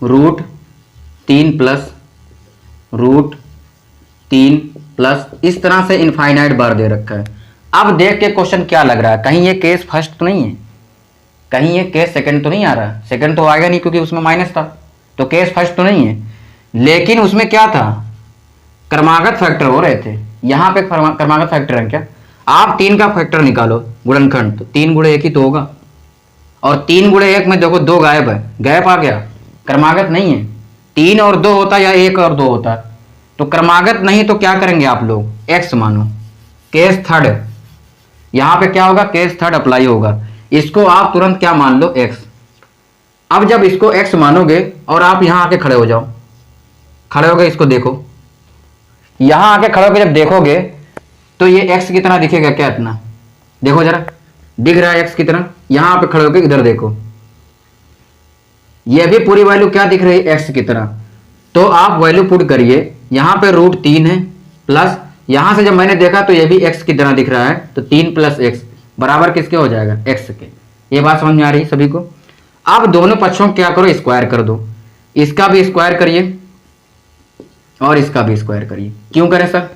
√3 प्लस इस तरह से इनफाइनाइट बार दे रखा है। अब देख के क्वेश्चन क्या लग रहा है, कहीं ये केस फर्स्ट तो नहीं है, कहीं ये केस सेकंड तो नहीं आ रहा, सेकंड तो आएगा नहीं क्योंकि उसमें माइनस था, तो केस फर्स्ट तो नहीं है, लेकिन उसमें क्या था, क्रमागत फैक्टर हो रहे थे। यहाँ पे क्रमागत फैक्टर है क्या, आप 3 का फैक्टर निकालो गुणनखंड, तो 3 गुणे 1 ही तो होगा, और 3 गुणे 1 में देखो 2 गायब है, गैप आ गया, क्रमागत नहीं है। 3 और 2 होता या 1 और 2 होता, तो क्रमागत नहीं, तो क्या करेंगे आप लोग, x मानो। केस थर्ड, यहां पे क्या होगा, केस थर्ड अप्लाई होगा, इसको आप तुरंत क्या मान लो, x। अब जब इसको x मानोगे और आप यहां आके खड़े हो जाओ, खड़े हो गए, इसको देखो, यहां आके खड़े होकर जब देखोगे तो ये x की तरह दिखेगा क्या, इतना देखो जरा, दिख रहा है x की तरह। यहां पे खड़े होकर इधर देखो, ये भी पूरी वैल्यू क्या दिख रही है, x की तरह। तो आप वैल्यू पुट करिए, यहां पे √3 है, प्लस यहां से जब मैंने देखा तो ये भी x की तरह दिख रहा है, तो 3 + x बराबर किसके हो जाएगा, x के। ये बात समझ में आ रही है सभी को। अब दोनों पक्षों को क्या करो, स्क्वायर कर दो, इसका भी स्क्वायर करिए और इसका भी स्क्वायर करिए। क्यों करें सर,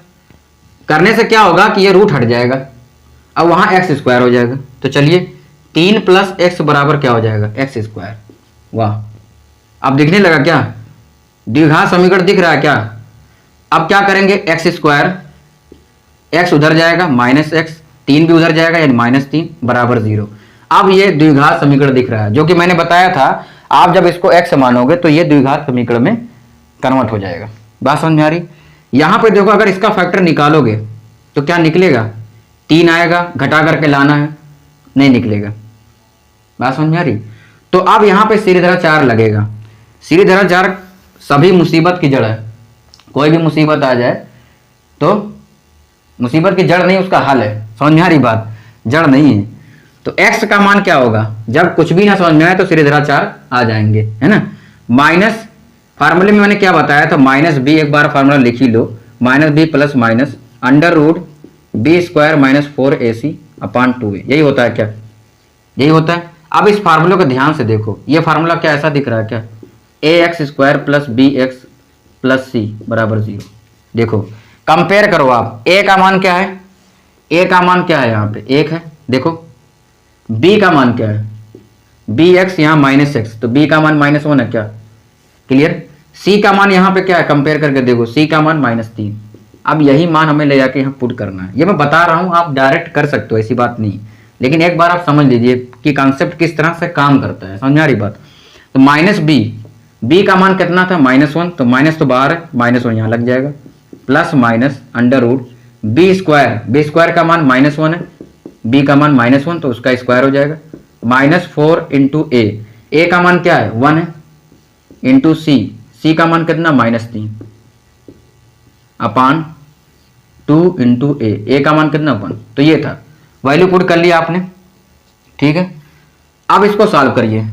करने से क्या होगा कि ये रूट हट जाएगा, अब वहां x² हो जाएगा। तो चलिए 3 + x बराबर क्या हो जाएगा, x²। वाह, अब दिखने लगा क्या, द्विघात समीकरण दिख रहा है क्या। अब क्या करेंगे, x², x उधर जाएगा -x, 3 भी उधर जाएगा, यानी -3 बराबर 0। अब ये द्विघात समीकरण दिख रहा है, जो कि मैंने बताया था, आप जब इसको x मानोगे तो ये द्विघात समीकरण में कन्वर्ट हो जाएगा। बात समझ में आ रही। यहां पे देखो, अगर इसका फैक्टर निकालोगे तो क्या निकलेगा, 3 आएगा, घटा करके लाना है, नहीं निकलेगा। बात समझ में आ रही। तो अब यहां पे सीरीधरा 4 लगेगा। सीरीधरा 4 सभी मुसीबत की जड़ है, कोई भी मुसीबत आ जाए तो मुसीबत की जड़ नहीं, उसका हल है। समझ में आ रही बात, जड़ नहीं है। तो x का मान क्या होगा, जब कुछ भी ना समझ में आए तो सीरीधरा 4 आ जाएंगे, है ना। माइनस, फार्मूले में मैंने क्या बताया था, -b, एक बार फार्मूला लिख ही लो, -b + √b² - 4ac/2a, यही होता है क्या, यही होता है। अब इस फार्मूले को ध्यान से देखो, ये फार्मूला क्या ऐसा दिख रहा है क्या, ax² + bx + c बराबर 0। देखो कंपेयर करो आप, a का मान क्या है, a का मान क्या है, यहाँ पे 1 है, देखो b का मान क्या है, bx यहाँ -x, तो b का मान -1 है क्या, क्लियर। c का मान यहाँ पे क्या है, कंपेयर करके देखो, c का मान -3। अब यही मान हमें ले जाके यहाँ पुट करना है। ये मैं बता रहा हूँ, आप डायरेक्ट कर सकते हो, ऐसी बात नहीं, लेकिन एक बार आप समझ लीजिए कि कॉन्सेप्ट किस तरह से काम करता है, समझ आ रही बात। तो -b का मान कितना था, -1, तो माइनस तो बाहर है, -1 यहाँ लग जाएगा, प्लस माइनस √b² का मान -1 है, b का मान -1, तो उसका स्क्वायर हो जाएगा, -4 × a का मान क्या है, 1 है, इंटू c का मान कितना, -3/2 × a का मान कितना, 1। तो ये था, वैल्यू पुट कर लिया आपने, ठीक है। अब इसको सॉल्व करिए,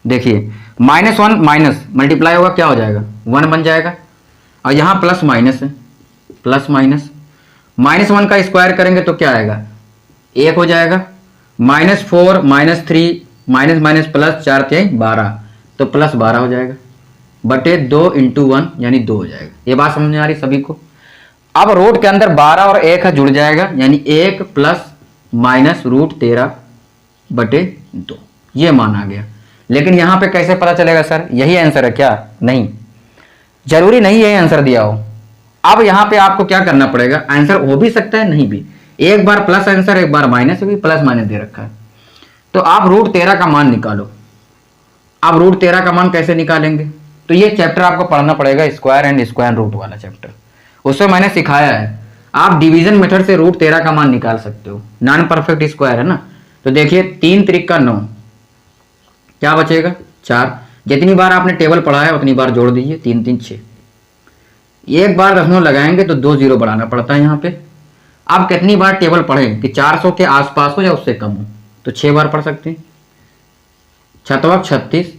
देखिए -1 माइनस मल्टीप्लाई होगा, क्या हो जाएगा, 1 बन जाएगा, और यहाँ प्लस माइनस है, प्लस माइनस, -1 का स्क्वायर करेंगे तो क्या आएगा, 1 हो जाएगा, -4 -3 माइनस माइनस प्लस 4 × 12, तो +12 हो जाएगा, बटे 2 × 1 यानी 2 हो जाएगा। ये बात समझ में आ रही सभी को। अब रूट के अंदर 12 और 1 जुड़ जाएगा, यानी 1 ± √13/2, ये मान आ गया। लेकिन यहां पे कैसे पता चलेगा सर, यही आंसर है क्या, नहीं, जरूरी नहीं यही आंसर दिया हो। अब यहां पे आपको क्या करना पड़ेगा, आंसर हो भी सकता है नहीं भी, एक बार प्लस आंसर, एक बार माइनस, भी प्लस माइनस दे रखा है। तो आप √13 का मान निकालो। अब √13 का मान कैसे निकालेंगे, तो ये चैप्टर आपको पढ़ना पड़ेगा, स्क्वायर एंड स्क्वायर रूट वाला चैप्टर, उसमें मैंने सिखाया है। आप डिवीजन मेथड से √13 का मान निकाल सकते हो, नॉन परफेक्ट स्क्वायर है ना। तो देखिए 3 × 9, क्या बचेगा, 4। जितनी बार आपने टेबल पढ़ा है उतनी बार जोड़ दीजिए, 3 3 6, एक बार दशमलव लगाएंगे तो 2 0 बढ़ाना पड़ता है यहाँ पे। आप कितनी बार टेबल पढ़ें कि 400 के आसपास हो या उससे कम हो, तो 6 बार पढ़ सकते हैं। 6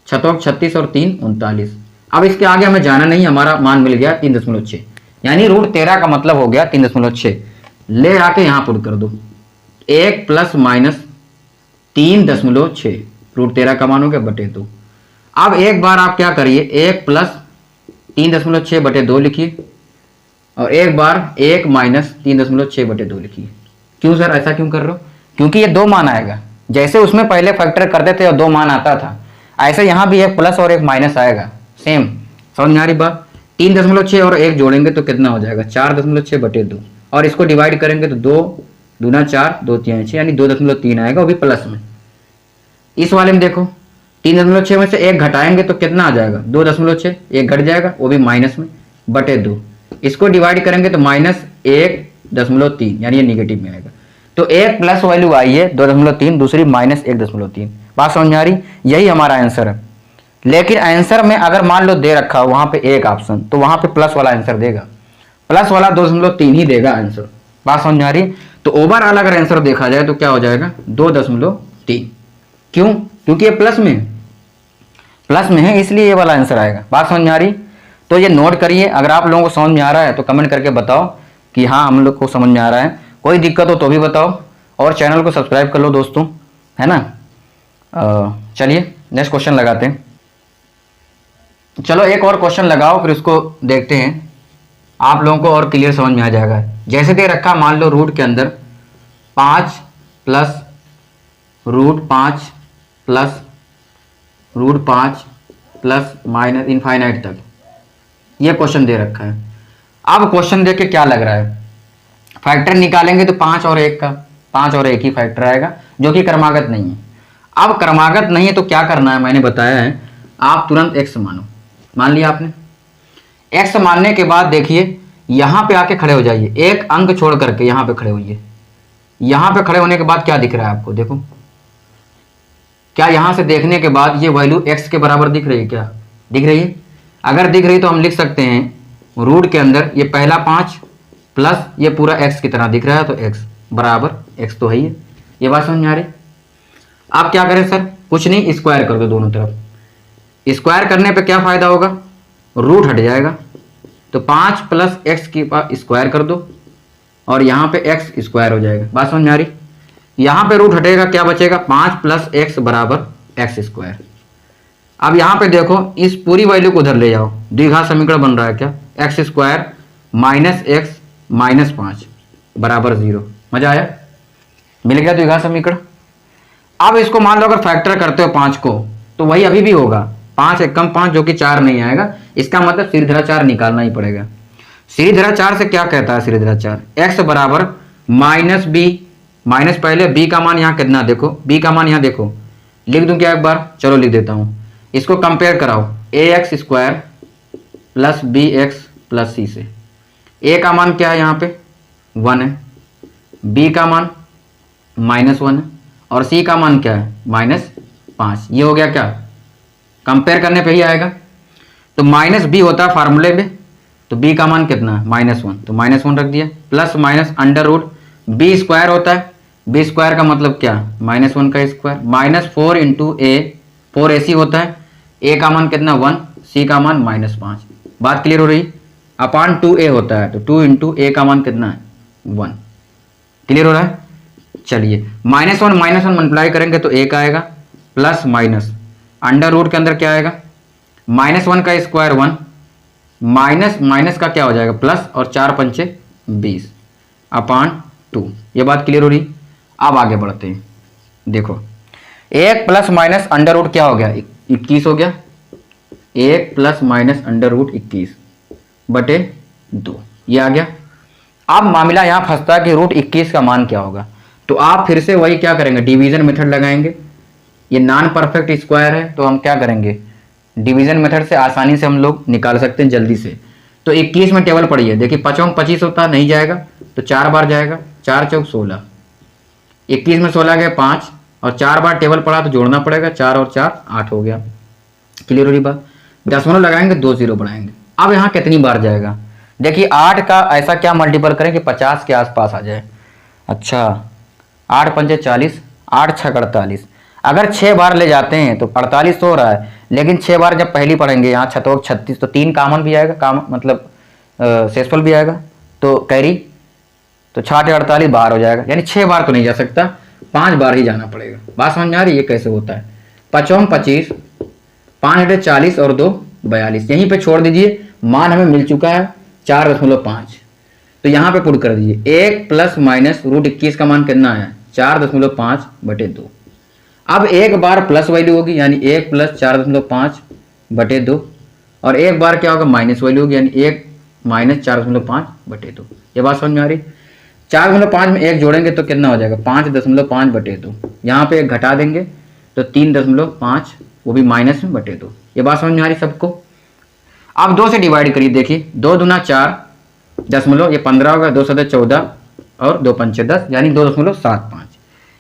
36 और 3 39। अब इसके आगे हमें जाना नहीं, हमारा मान मिल गया 3.6, यानी √13 का मतलब हो गया 3.6। ले आके यहाँ पुट कर दो, 1 ± 3.6, √13 का मान हो गया बटे 2। अब एक बार आप क्या करिए, 1 + 3.6/2 लिखिए, और एक बार 1 - 3.6/2 लिखिए। क्यों सर, ऐसा क्यों कर रहे हो, क्योंकि ये 2 मान आएगा, जैसे उसमें पहले फैक्टर करते थे और 2 मान आता था, ऐसे यहाँ भी एक प्लस और एक माइनस आएगा, सेम। समझ में आ रही बात? 3.6 और 1 जोड़ेंगे तो कितना हो जाएगा? 4.6/2। और इसको डिवाइड करेंगे तो 2 दूना 4, 2 3 6, यानी 2.3 आएगा, वो भी प्लस में। इस वाले में देखो 3.6 में से 1 घटाएंगे तो कितना आ जाएगा? 2.6, 1 घट जाएगा, वो भी माइनस में, बटे 2। इसको डिवाइड करेंगे तो -1.3, यानी ये निगेटिव में आएगा। तो एक प्लस वैल्यू आई है 2.3, दूसरी -1.3। बात समझ में आ रही? यही हमारा आंसर है। लेकिन आंसर में अगर मान लो दे रखा हो वहां पे एक ऑप्शन, तो वहां पे प्लस वाला आंसर देगा, प्लस वाला 2.3 ही देगा आंसर। बात समझ में आ रही? तो ओवरऑल अगर आंसर देखा जाए तो क्या हो जाएगा? 2.3। क्यों? क्योंकि ये प्लस में है, इसलिए ये वाला आंसर आएगा। बात समझ में आ रही? तो ये नोट करिए। अगर आप लोगों को समझ में आ रहा है तो कमेंट करके बताओ कि हाँ हम लोग को समझ में आ रहा है। कोई दिक्कत हो तो भी बताओ, और चैनल को सब्सक्राइब कर लो दोस्तों, है ना। चलिए नेक्स्ट क्वेश्चन लगाते हैं। चलो एक और क्वेश्चन लगाओ, फिर उसको देखते हैं, आप लोगों को और क्लियर समझ में आ जाएगा। जैसे दे रखा, मान लो रूट के अंदर 5 plus √5 plus √5 plus minus infinite तक, ये क्वेश्चन दे रखा है। अब क्वेश्चन देख के क्या लग रहा है? फैक्टर निकालेंगे तो 5 और 1 का, 5 और 1 ही फैक्टर आएगा, जो कि क्रमागत नहीं है। अब क्रमागत नहीं है तो क्या करना है, मैंने बताया है, आप तुरंत x मानो। मान लिया आपने, x मानने के बाद देखिए यहां पे आके खड़े हो जाइए, एक अंक छोड़ करके यहां पे खड़े होइए। यहां पे खड़े होने के बाद क्या दिख रहा है आपको? देखो, क्या यहां से देखने के बाद ये वैल्यू x के बराबर दिख रही है? क्या दिख रही है? अगर दिख रही तो हम लिख सकते हैं रूट के अंदर ये पहला 5 प्लस ये पूरा x की तरह दिख रहा है, तो x बराबर x तो है ही है। ये बात समझ में आ रही? आप क्या करें सर? कुछ नहीं, स्क्वायर कर दो दोनों तरफ। स्क्वायर करने पे क्या फायदा होगा? रूट हट जाएगा, तो 5 प्लस x की स्क्वायर कर दो, और यहाँ पे x स्क्वायर हो जाएगा। बात समझ में आ रही? यहाँ पे रूट हटेगा, क्या बचेगा? 5 प्लस x बराबर x स्क्वायर। अब यहाँ पे देखो, इस पूरी वैल्यू को उधर ले जाओ, द्विघात समीकरण बन रहा है क्या? x square minus x minus 5 बराबर 0। मजा आया? मिल गया द्विघात समीकरण। अब इसको मान लो अगर फैक्टर करते हो 5 को, तो वही अभी भी होगा, 5 एकम 5, जो कि 4 नहीं आएगा। इसका मतलब सीधेधारा 4 निकालना ही पड़ेगा। सीधेधारा 4 से क्या कहता है? सीधेधारा 4 x बराबर -b, माइनस पहले b का मान यहाँ कितना देखो, b का मान यहाँ देखो, लिख दूं क्या एक बार? चलो लिख देता हूं। इसको कंपेयर कराओ, ax square plus bx plus c से। a का मान क्या है? यहाँ पे 1 है, b का मान -1 है, और c का मान क्या है? -5। ये हो गया क्या? कंपेयर करने पे ही आएगा। तो -b होता है फार्मूले में, तो b का मान कितना है? -1, तो -1 रख दिया, plus minus under root b square होता है, b स्क्वायर का मतलब क्या? -1 का स्क्वायर, -4 इंटू a, 4ac होता है, a का मान कितना? 1, c का मान -5। बात क्लियर हो रही? अपान 2a होता है, तो 2 इंटू a का मान कितना है? 1। क्लियर हो रहा है? चलिए, -1 मल्टीप्लाई करेंगे तो 1 आएगा, प्लस माइनस अंडर रूट के अंदर क्या आएगा? -1 का स्क्वायर 1, माइनस माइनस का क्या हो जाएगा? प्लस, और 4 पंचे 20 अपान 2। ये बात क्लियर हो रही? अब आगे बढ़ते हैं। देखो, 1 प्लस माइनस अंडर रूट क्या हो गया? 21 हो गया। 1 प्लस माइनस अंडर रूट 21 बटे 2, ये आ गया। अब मामला यहाँ फंसता है कि रूट 21 का मान क्या होगा। तो आप फिर से वही क्या करेंगे? डिवीजन मेथड लगाएंगे। ये नॉन परफेक्ट स्क्वायर है, तो हम क्या करेंगे? डिवीजन मेथड से आसानी से हम लोग निकाल सकते हैं जल्दी से। तो 21 में टेबल पढ़िए, देखिए 5 25 होता, नहीं जाएगा, तो 4 बार जाएगा, 4 चौक 16, 21 में 16 गए 5, और 4 बार टेबल पढ़ा तो जोड़ना पड़ेगा, 4 और 4 8 हो गया। क्लियर हो रही बात? दशमलव लगाएंगे, 2 0 बढ़ाएंगे। अब यहाँ कितनी बार जाएगा? देखिए 8 का ऐसा क्या मल्टीपल करें कि 50 के आसपास आ जाए। अच्छा, 8 पंजे 40, 8 छक 48। अगर 6 बार ले जाते हैं तो 48 तो हो रहा है, लेकिन 6 बार जब पहली पढ़ेंगे यहाँ 6 36, तो 3 कॉमन भी आएगा, मतलब शेषफल भी आएगा, तो कैरी, तो 6 48 बाहर हो जाएगा। यानी 6 बार तो नहीं जा सकता, 5 बार ही जाना पड़ेगा। बात समझ में आ रही है? ये कैसे होता है? 5 25, 5 40 और 2 42, यहीं पे छोड़ दीजिए। मान हमें मिल चुका है 4.5, तो यहाँ पे पुट कर दीजिए। 1 प्लस माइनस रूट 21 का मान कितना है? 4.5 बटे 2। अब एक बार प्लस वैल्यू होगी यानी 1 प्लस 4.5/2 और एक बार क्या होगा माइनस वैल्यू होगी यानी 1 माइनस 4.5/2। ये बात समझ में आ रही। 4.5 में 1 जोड़ेंगे तो कितना हो जाएगा 5.5/2। यहाँ पे 1 घटा देंगे तो 3.5 वो भी माइनस में बटे 2। ये बात समझ में आ रही सबको। अब 2 से डिवाइड करिए, देखिए 2 दूना 4 दशमलव ये 15 होगा, 2 सदे 14 और 2 पंचे 10 यानी 2.75।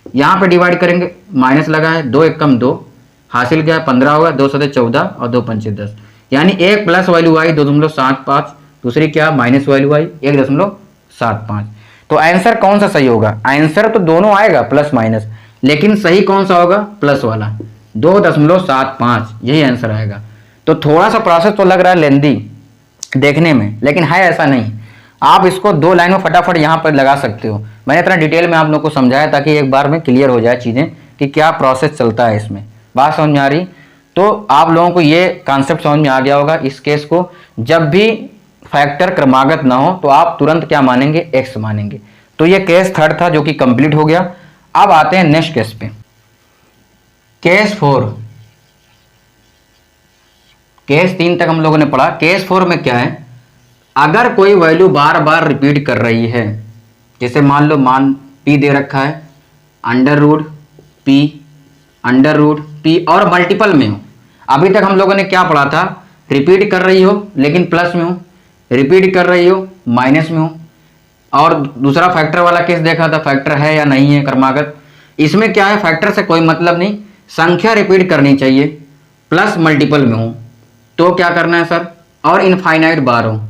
यहाँ पे डिवाइड करेंगे माइनस लगा है 2 एकम 2 हासिल क्या 15 होगा, 2 सदे 14 और 2 पंचे 10 यानी एक प्लस वैल्यू आई 2.75, दूसरी क्या माइनस वैल्यू आई 1.75। तो आंसर कौन सा सही होगा? आंसर तो दोनों आएगा प्लस माइनस, लेकिन सही कौन सा होगा? प्लस वाला 2.75, यही आंसर आएगा। तो थोड़ा सा प्रोसेस तो लग रहा है लेंदी देखने में, लेकिन है ऐसा नहीं। आप इसको 2 लाइन में फटाफट यहाँ पर लगा सकते हो। मैंने इतना डिटेल में आप लोग को समझाया ताकि एक बार में क्लियर हो जाए चीज़ें कि क्या प्रोसेस चलता है इसमें। बात समझ में आ रही? तो आप लोगों को ये कॉन्सेप्ट समझ में आ गया होगा। इस केस को जब भी फैक्टर क्रमागत ना हो तो आप तुरंत क्या मानेंगे? एक्स मानेंगे। तो ये केस थर्ड था जो कि कंप्लीट हो गया। अब आते हैं नेक्स्ट केस पे, केस 4। केस 3 तक हम लोगों ने पढ़ा। केस 4 में क्या है? अगर कोई वैल्यू बार बार रिपीट कर रही है, जैसे मान लो मान p दे रखा है √p और मल्टीपल में हो। अभी तक हम लोगों ने क्या पढ़ा था? रिपीट कर रही हो लेकिन प्लस में हो, रिपीट कर रही हो माइनस में हो, और दूसरा फैक्टर वाला केस देखा था, फैक्टर है या नहीं है क्रमागत। इसमें क्या है? फैक्टर से कोई मतलब नहीं, संख्या रिपीट करनी चाहिए, प्लस मल्टीपल में हो तो क्या करना है सर, और इनफाइनाइट बार हो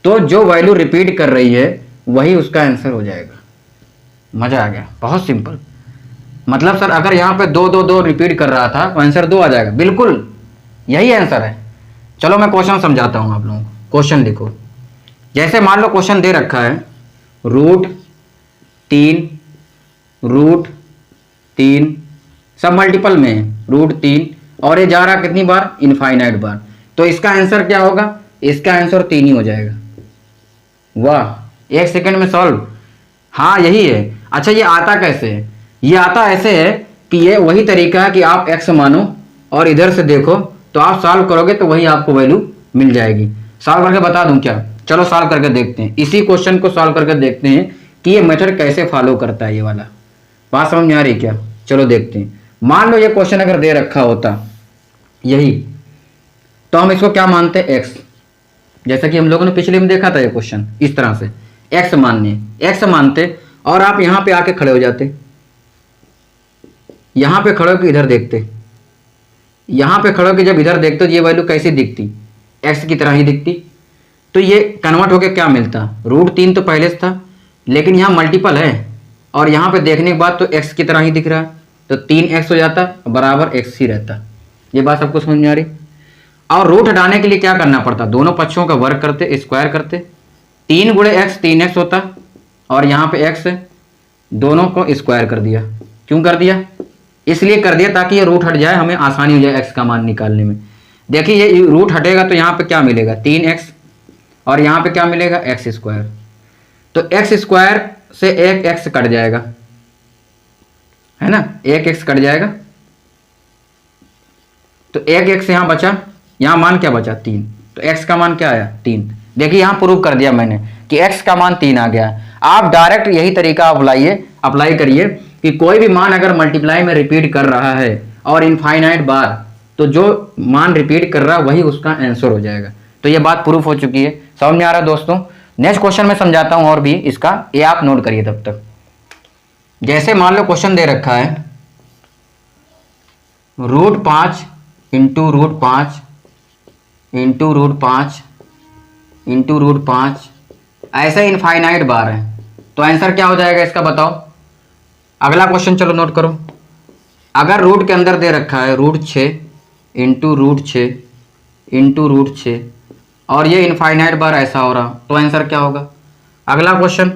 तो जो वैल्यू रिपीट कर रही है वही उसका आंसर हो जाएगा। मजा आ गया, बहुत सिंपल। मतलब सर अगर यहाँ पे 2 2 2 रिपीट कर रहा था तो आंसर 2 आ जाएगा, बिल्कुल यही आंसर है। चलो मैं क्वेश्चन समझाता हूँ आप लोगों को। क्वेश्चन लिखो, जैसे मान लो क्वेश्चन दे रखा है √3 सब मल्टीपल में है, √3 और ये जा रहा कितनी बार? इनफाइनाइट बार। तो इसका आंसर क्या होगा? इसका आंसर 3 ही हो जाएगा। वाह, 1 सेकंड में सॉल्व। हाँ यही है। अच्छा ये आता कैसे है? ये आता ऐसे है कि ये वही तरीका है कि आप x मानो और इधर से देखो तो आप सॉल्व करोगे तो वही आपको वैल्यू मिल जाएगी। सॉल्व करके बता दूं क्या? चलो सॉल्व करके देखते हैं, इसी क्वेश्चन को सॉल्व करके देखते हैं कि ये मेथड कैसे फॉलो करता है। ये वाला बात समझ में आ रही क्या? चलो देखते हैं। मान लो ये क्वेश्चन अगर दे रखा होता यही, तो हम इसको क्या मानते? x। जैसा कि हम लोगों ने पिछले में देखा था ये क्वेश्चन इस तरह से x मानते और आप यहां पे आके खड़े हो जाते, यहां पे खड़े होकर इधर देखते, यहां पे खड़े होकर जब इधर देखते तो ये वैल्यू कैसी दिखती? x की तरह ही दिखती। तो ये कन्वर्ट होकर क्या मिलता? √3 तो पहले से था लेकिन यहाँ मल्टीपल है और यहाँ पे देखने के बाद तो x की तरह ही दिख रहा है, तो 3x हो जाता बराबर x ही रहता। ये बात सबको समझ में आ रही? और रूट हटाने के लिए क्या करना पड़ता? दोनों पक्षों का वर्ग करते, स्क्वायर करते, 3 गुणे x 3x होता और यहाँ पे x है, दोनों को स्क्वायर कर दिया। क्यों कर दिया? इसलिए कर दिया ताकि ये रूट हट जाए, हमें आसानी हो जाए x का मान निकालने में। देखिए ये रूट हटेगा तो यहाँ पे क्या मिलेगा? 3x और यहाँ पे क्या मिलेगा? x²। तो x² से एक x कट जाएगा, है ना, एक x कट जाएगा तो एक x यहाँ बचा, यहाँ मान क्या बचा? 3। तो x का मान क्या आया? 3। देखिए यहाँ प्रूव कर दिया मैंने कि x का मान 3 आ गया। आप डायरेक्ट यही तरीका अप्लाई करिए कि कोई भी मान अगर मल्टीप्लाई में रिपीट कर रहा है और इनफाइनाइट बार, तो जो मान रिपीट कर रहा है वही उसका आंसर हो जाएगा। तो ये बात प्रूफ हो चुकी है। समझ में आ रहा है दोस्तों? नेक्स्ट क्वेश्चन में समझाता हूं और भी इसका, ये आप नोट करिए तब तक। जैसे मान लो क्वेश्चन दे रखा है √5 इंटू √5 इंटू √5 इंटू √5 ऐसा इनफाइनाइट बार है, तो आंसर क्या हो जाएगा इसका बताओ। अगला क्वेश्चन चलो नोट करो। अगर रूट के अंदर दे रखा है √6 इंटू √6 इंटू √6 और ये इनफाइनाइट बार ऐसा हो रहा, तो आंसर क्या होगा। अगला क्वेश्चन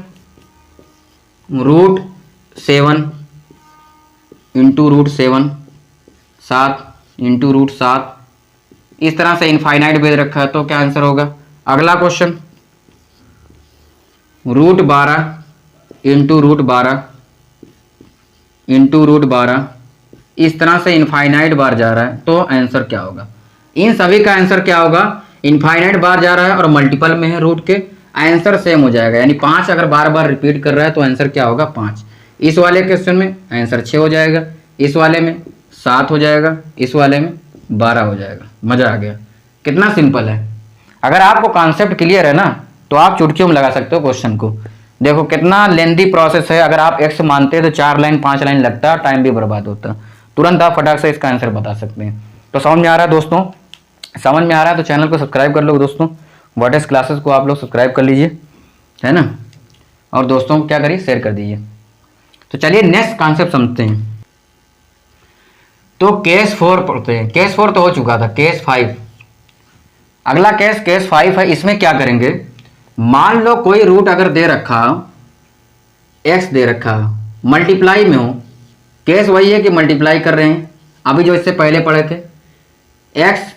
√7 इंटू √7 7 इंटू √7, इस तरह से इनफाइनाइट बेद रखा है तो क्या आंसर होगा। अगला क्वेश्चन √12 इंटू √12 इंटू √12 इस तरह से इनफाइनाइट बार जा रहा है, तो आंसर क्या होगा? इन सभी का आंसर क्या होगा? इनफाइनाइट बार जा रहा है और मल्टीपल में है रूट के, आंसर सेम हो जाएगा। यानी 5 अगर बार बार रिपीट कर रहा है तो आंसर क्या होगा? 5। इस वाले क्वेश्चन में आंसर 6 हो जाएगा, इस वाले में 7 हो जाएगा, इस वाले में 12 हो जाएगा। मजा आ गया, कितना सिंपल है। अगर आपको कॉन्सेप्ट क्लियर है ना तो आप चुटकियों में लगा सकते हो क्वेश्चन को। देखो कितना लेंथी प्रोसेस है, अगर आप एक्स मानते हैं तो 4 लाइन 5 लाइन लगता, टाइम भी बर्बाद होता, तुरंत आप फटाक से इसका आंसर बता सकते हैं। तो समझ में आ रहा है दोस्तों? समझ में आ रहा है तो चैनल को सब्सक्राइब कर लो दोस्तों, व्हाट क्लासेस को आप लोग सब्सक्राइब कर लीजिए, है ना। और दोस्तों को क्या करिए, शेयर कर दीजिए। तो चलिए नेक्स्ट कॉन्सेप्ट समझते हैं। तो केस 4 पढ़ते हैं। केस 4 तो हो चुका था, केस 5। अगला केस 5 है। इसमें क्या करेंगे, मान लो कोई रूट अगर दे रखा, एक्स दे रखा, मल्टीप्लाई में हो। केस वही है कि मल्टीप्लाई कर रहे हैं, अभी जो इससे पहले पढ़े थे। एक्स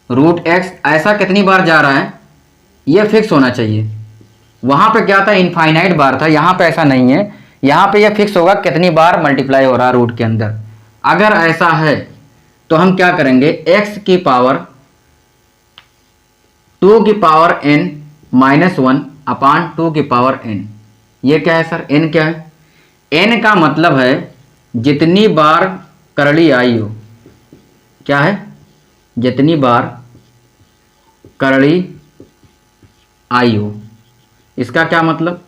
रूट एक्स ऐसा कितनी बार जा रहा है ये फिक्स होना चाहिए। वहां पे क्या था, इनफाइनाइट बार था, यहां पे ऐसा नहीं है, यहां पे ये फिक्स होगा कितनी बार मल्टीप्लाई हो रहा है रूट के अंदर। अगर ऐसा है तो हम क्या करेंगे, एक्स की पावर 2 की पावर n -1 अपान 2 की पावर n। ये क्या है सर, n क्या है? n का मतलब है जितनी बार करली आई हो। क्या है? जितनी बार करली आई हो। इसका क्या मतलब?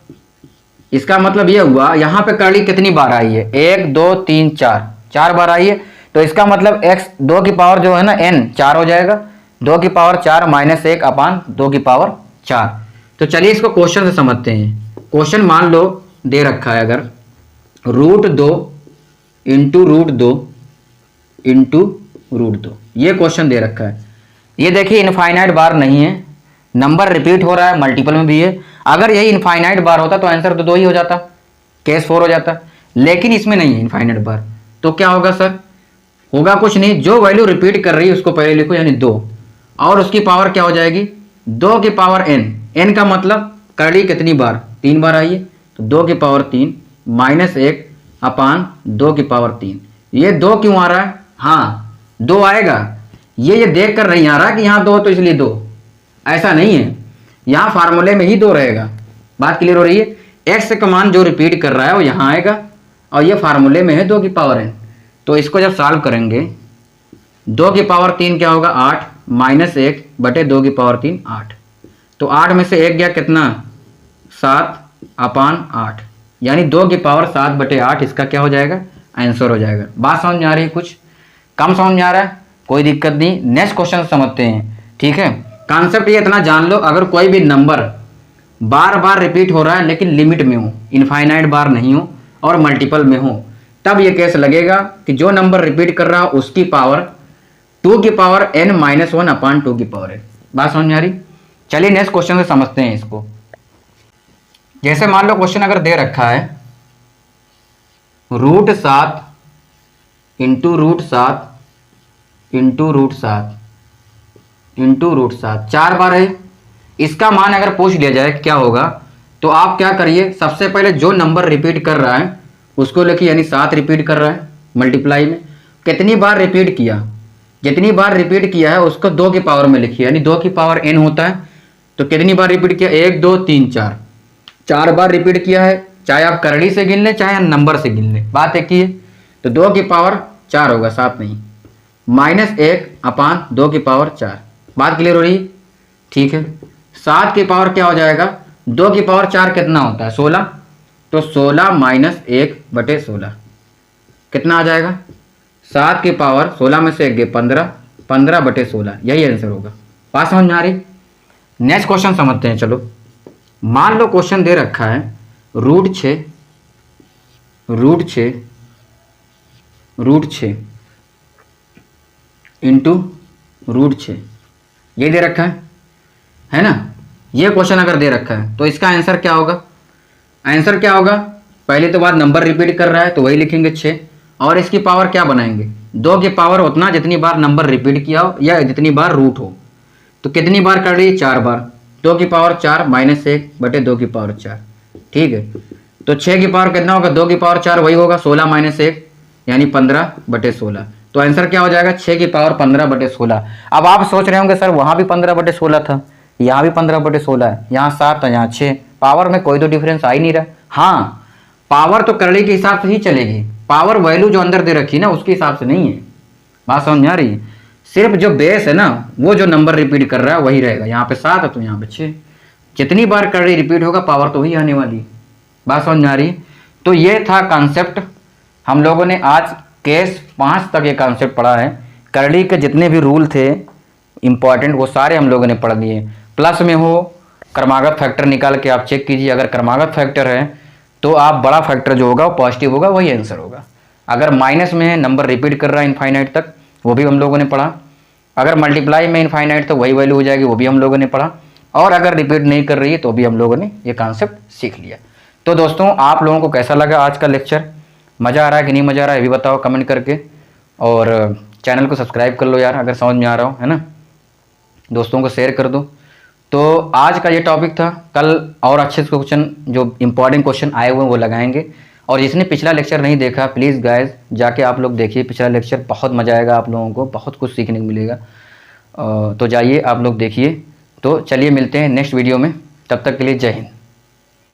इसका मतलब यह हुआ यहां पे करली कितनी बार आई है, 1 2 3 4 बार आई है। तो इसका मतलब x 2 की पावर जो है ना n 4 हो जाएगा, 2 की पावर 4 -1 अपान 2 की पावर 4। तो चलिए इसको क्वेश्चन से समझते हैं। क्वेश्चन मान लो दे रखा है, अगर √2 इंटू √2 ये क्वेश्चन दे रखा है। ये देखिए इनफाइनाइट बार नहीं है, नंबर रिपीट हो रहा है, मल्टीपल में भी है। अगर यही इनफाइनाइट बार होता तो आंसर तो 2 ही हो जाता, केस 4 हो जाता। लेकिन इसमें नहीं है इनफाइनाइट बार, तो क्या होगा सर? होगा कुछ नहीं, जो वैल्यू रिपीट कर रही है उसको पहले लिखो, यानी 2, और उसकी पावर क्या हो जाएगी, 2 की पावर n का मतलब करली कितनी बार, 3 बार आई है, तो 2 की पावर 3 -1 अपान 2 की पावर 3। ये 2 क्यों आ रहा है? हाँ 2 आएगा, ये देख कर नहीं आ रहा कि यहाँ 2 तो इसलिए 2, ऐसा नहीं है, यहाँ फार्मूले में ही 2 रहेगा। बात क्लियर हो रही है? एक्स का मान जो रिपीट कर रहा है वो यहाँ आएगा, और ये फार्मूले में है 2 की पावर n। तो इसको जब सॉल्व करेंगे, 2 की पावर 3 क्या होगा, 8 -1 बटे 2 की पावर 3 8। तो 8 में से 1 गया कितना, 7 अपान 8, यानी 2 की पावर 7 बटे 8 इसका क्या हो जाएगा, आंसर हो जाएगा। बात समझ में आ रही है? कुछ कम समझ में आ रहा है? कोई दिक्कत नहीं, नेक्स्ट क्वेश्चन समझते हैं। ठीक है, कॉन्सेप्ट ये इतना जान लो, अगर कोई भी नंबर बार बार रिपीट हो रहा है लेकिन लिमिट में हो, इनफाइनाइट बार नहीं हो और मल्टीपल में हो, तब ये केस लगेगा कि जो नंबर रिपीट कर रहा हो उसकी पावर 2 की पावर n -1 अपान 2 की पावर n। बात समझ में आ रही? चलिए नेक्स्ट क्वेश्चन से समझते हैं इसको। जैसे मान लो क्वेश्चन अगर दे रखा है √7 इंटू √7 4 बार है। इसका मान अगर पूछ लिया जाए क्या होगा, तो आप क्या करिए, सबसे पहले जो नंबर रिपीट कर रहा है उसको लिखिए, यानी 7 रिपीट कर रहा है मल्टीप्लाई में। कितनी बार रिपीट किया, जितनी बार रिपीट किया है उसको 2 की पावर में लिखिए, यानी 2 की पावर n होता है। तो कितनी बार रिपीट किया, 1 2 3 4 बार रिपीट किया है, चाहे आप करली से गिन लें चाहे नंबर से गिन लें, बात एक ही है। तो 2 की पावर 4 होगा, 7 नहीं, -1 अपान 2 की पावर 4। बात क्लियर हो रही है? ठीक है, 7 की पावर क्या हो जाएगा, 2 की पावर 4 कितना होता है, 16। तो 16 -1 बटे 16 कितना आ जाएगा, 7 की पावर 16 में से 1 गए 15 बटे 16, यही आंसर होगा। बात समझ में आ रही? नेक्स्ट क्वेश्चन समझते हैं। चलो मान लो क्वेश्चन दे रखा है √6 इंटू √6, ये दे रखा है ना। ये क्वेश्चन अगर दे रखा है तो इसका आंसर क्या होगा, आंसर क्या होगा, पहले तो बात नंबर रिपीट कर रहा है तो वही लिखेंगे 6, और इसकी पावर क्या बनाएंगे, 2 की पावर उतना जितनी बार नंबर रिपीट किया हो या जितनी बार रूट हो। तो कितनी बार कर रही है, 4 बार, 2 की पावर 4 -1 बटे 2 की पावर 4। ठीक है, तो 6 की पावर कितना होगा, 2 की पावर 4 वही होगा 16 -1 यानी 15/16। तो आंसर क्या हो जाएगा, 6 की पावर 15/16। अब आप सोच रहे होंगे सर वहाँ भी 15/16 था, यहाँ भी 15/16 है, यहाँ 7 है, यहाँ 6, पावर में कोई तो डिफरेंस आ ही नहीं रहा। हाँ, पावर तो करली के हिसाब से ही चलेगी, पावर वैल्यू जो अंदर दे रखी है ना उसके हिसाब से नहीं है। बात समझ में आ रही है? सिर्फ जो बेस है ना वो जो नंबर रिपीट कर रहा है वही रहेगा। यहाँ पे 7 है तो यहाँ पे 6, जितनी बार करली रिपीट होगा पावर तो वही आने वाली। बात समझ में आ रही है? तो ये था कॉन्सेप्ट, हम लोगों ने आज केस 5 तक ये कॉन्सेप्ट पढ़ा है। करली के जितने भी रूल थे इंपॉर्टेंट वो सारे हम लोगों ने पढ़ लिए। प्लस में हो क्रमागत फैक्टर निकाल के आप चेक कीजिए, अगर क्रमागत फैक्टर है तो आप बड़ा फैक्टर जो होगा वो पॉजिटिव होगा, वही आंसर होगा। अगर माइनस में है, नंबर रिपीट कर रहा है इनफाइनाइट तक, वो भी हम लोगों ने पढ़ा। अगर मल्टीप्लाई में इनफाइनाइट तो वही वैल्यू हो जाएगी, वो भी हम लोगों ने पढ़ा। और अगर रिपीट नहीं कर रही है तो भी हम लोगों ने ये कॉन्सेप्ट सीख लिया। तो दोस्तों आप लोगों को कैसा लगा आज का लेक्चर, मज़ा आ रहा है कि नहीं मज़ा आ रहा है ये भी बताओ कमेंट करके। और चैनल को सब्सक्राइब कर लो यार अगर समझ में आ रहा हो, है ना। दोस्तों को शेयर कर दो। तो आज का ये टॉपिक था, कल और अच्छे से क्वेश्चन जो इंपॉर्टेंट क्वेश्चन आए हुए हैं वो लगाएंगे। और जिसने पिछला लेक्चर नहीं देखा प्लीज़ गाइस जाके आप लोग देखिए पिछला लेक्चर, बहुत मज़ा आएगा, आप लोगों को बहुत कुछ सीखने को मिलेगा। तो जाइए आप लोग देखिए। तो चलिए मिलते हैं नेक्स्ट वीडियो में, तब तक के लिए जय हिंद।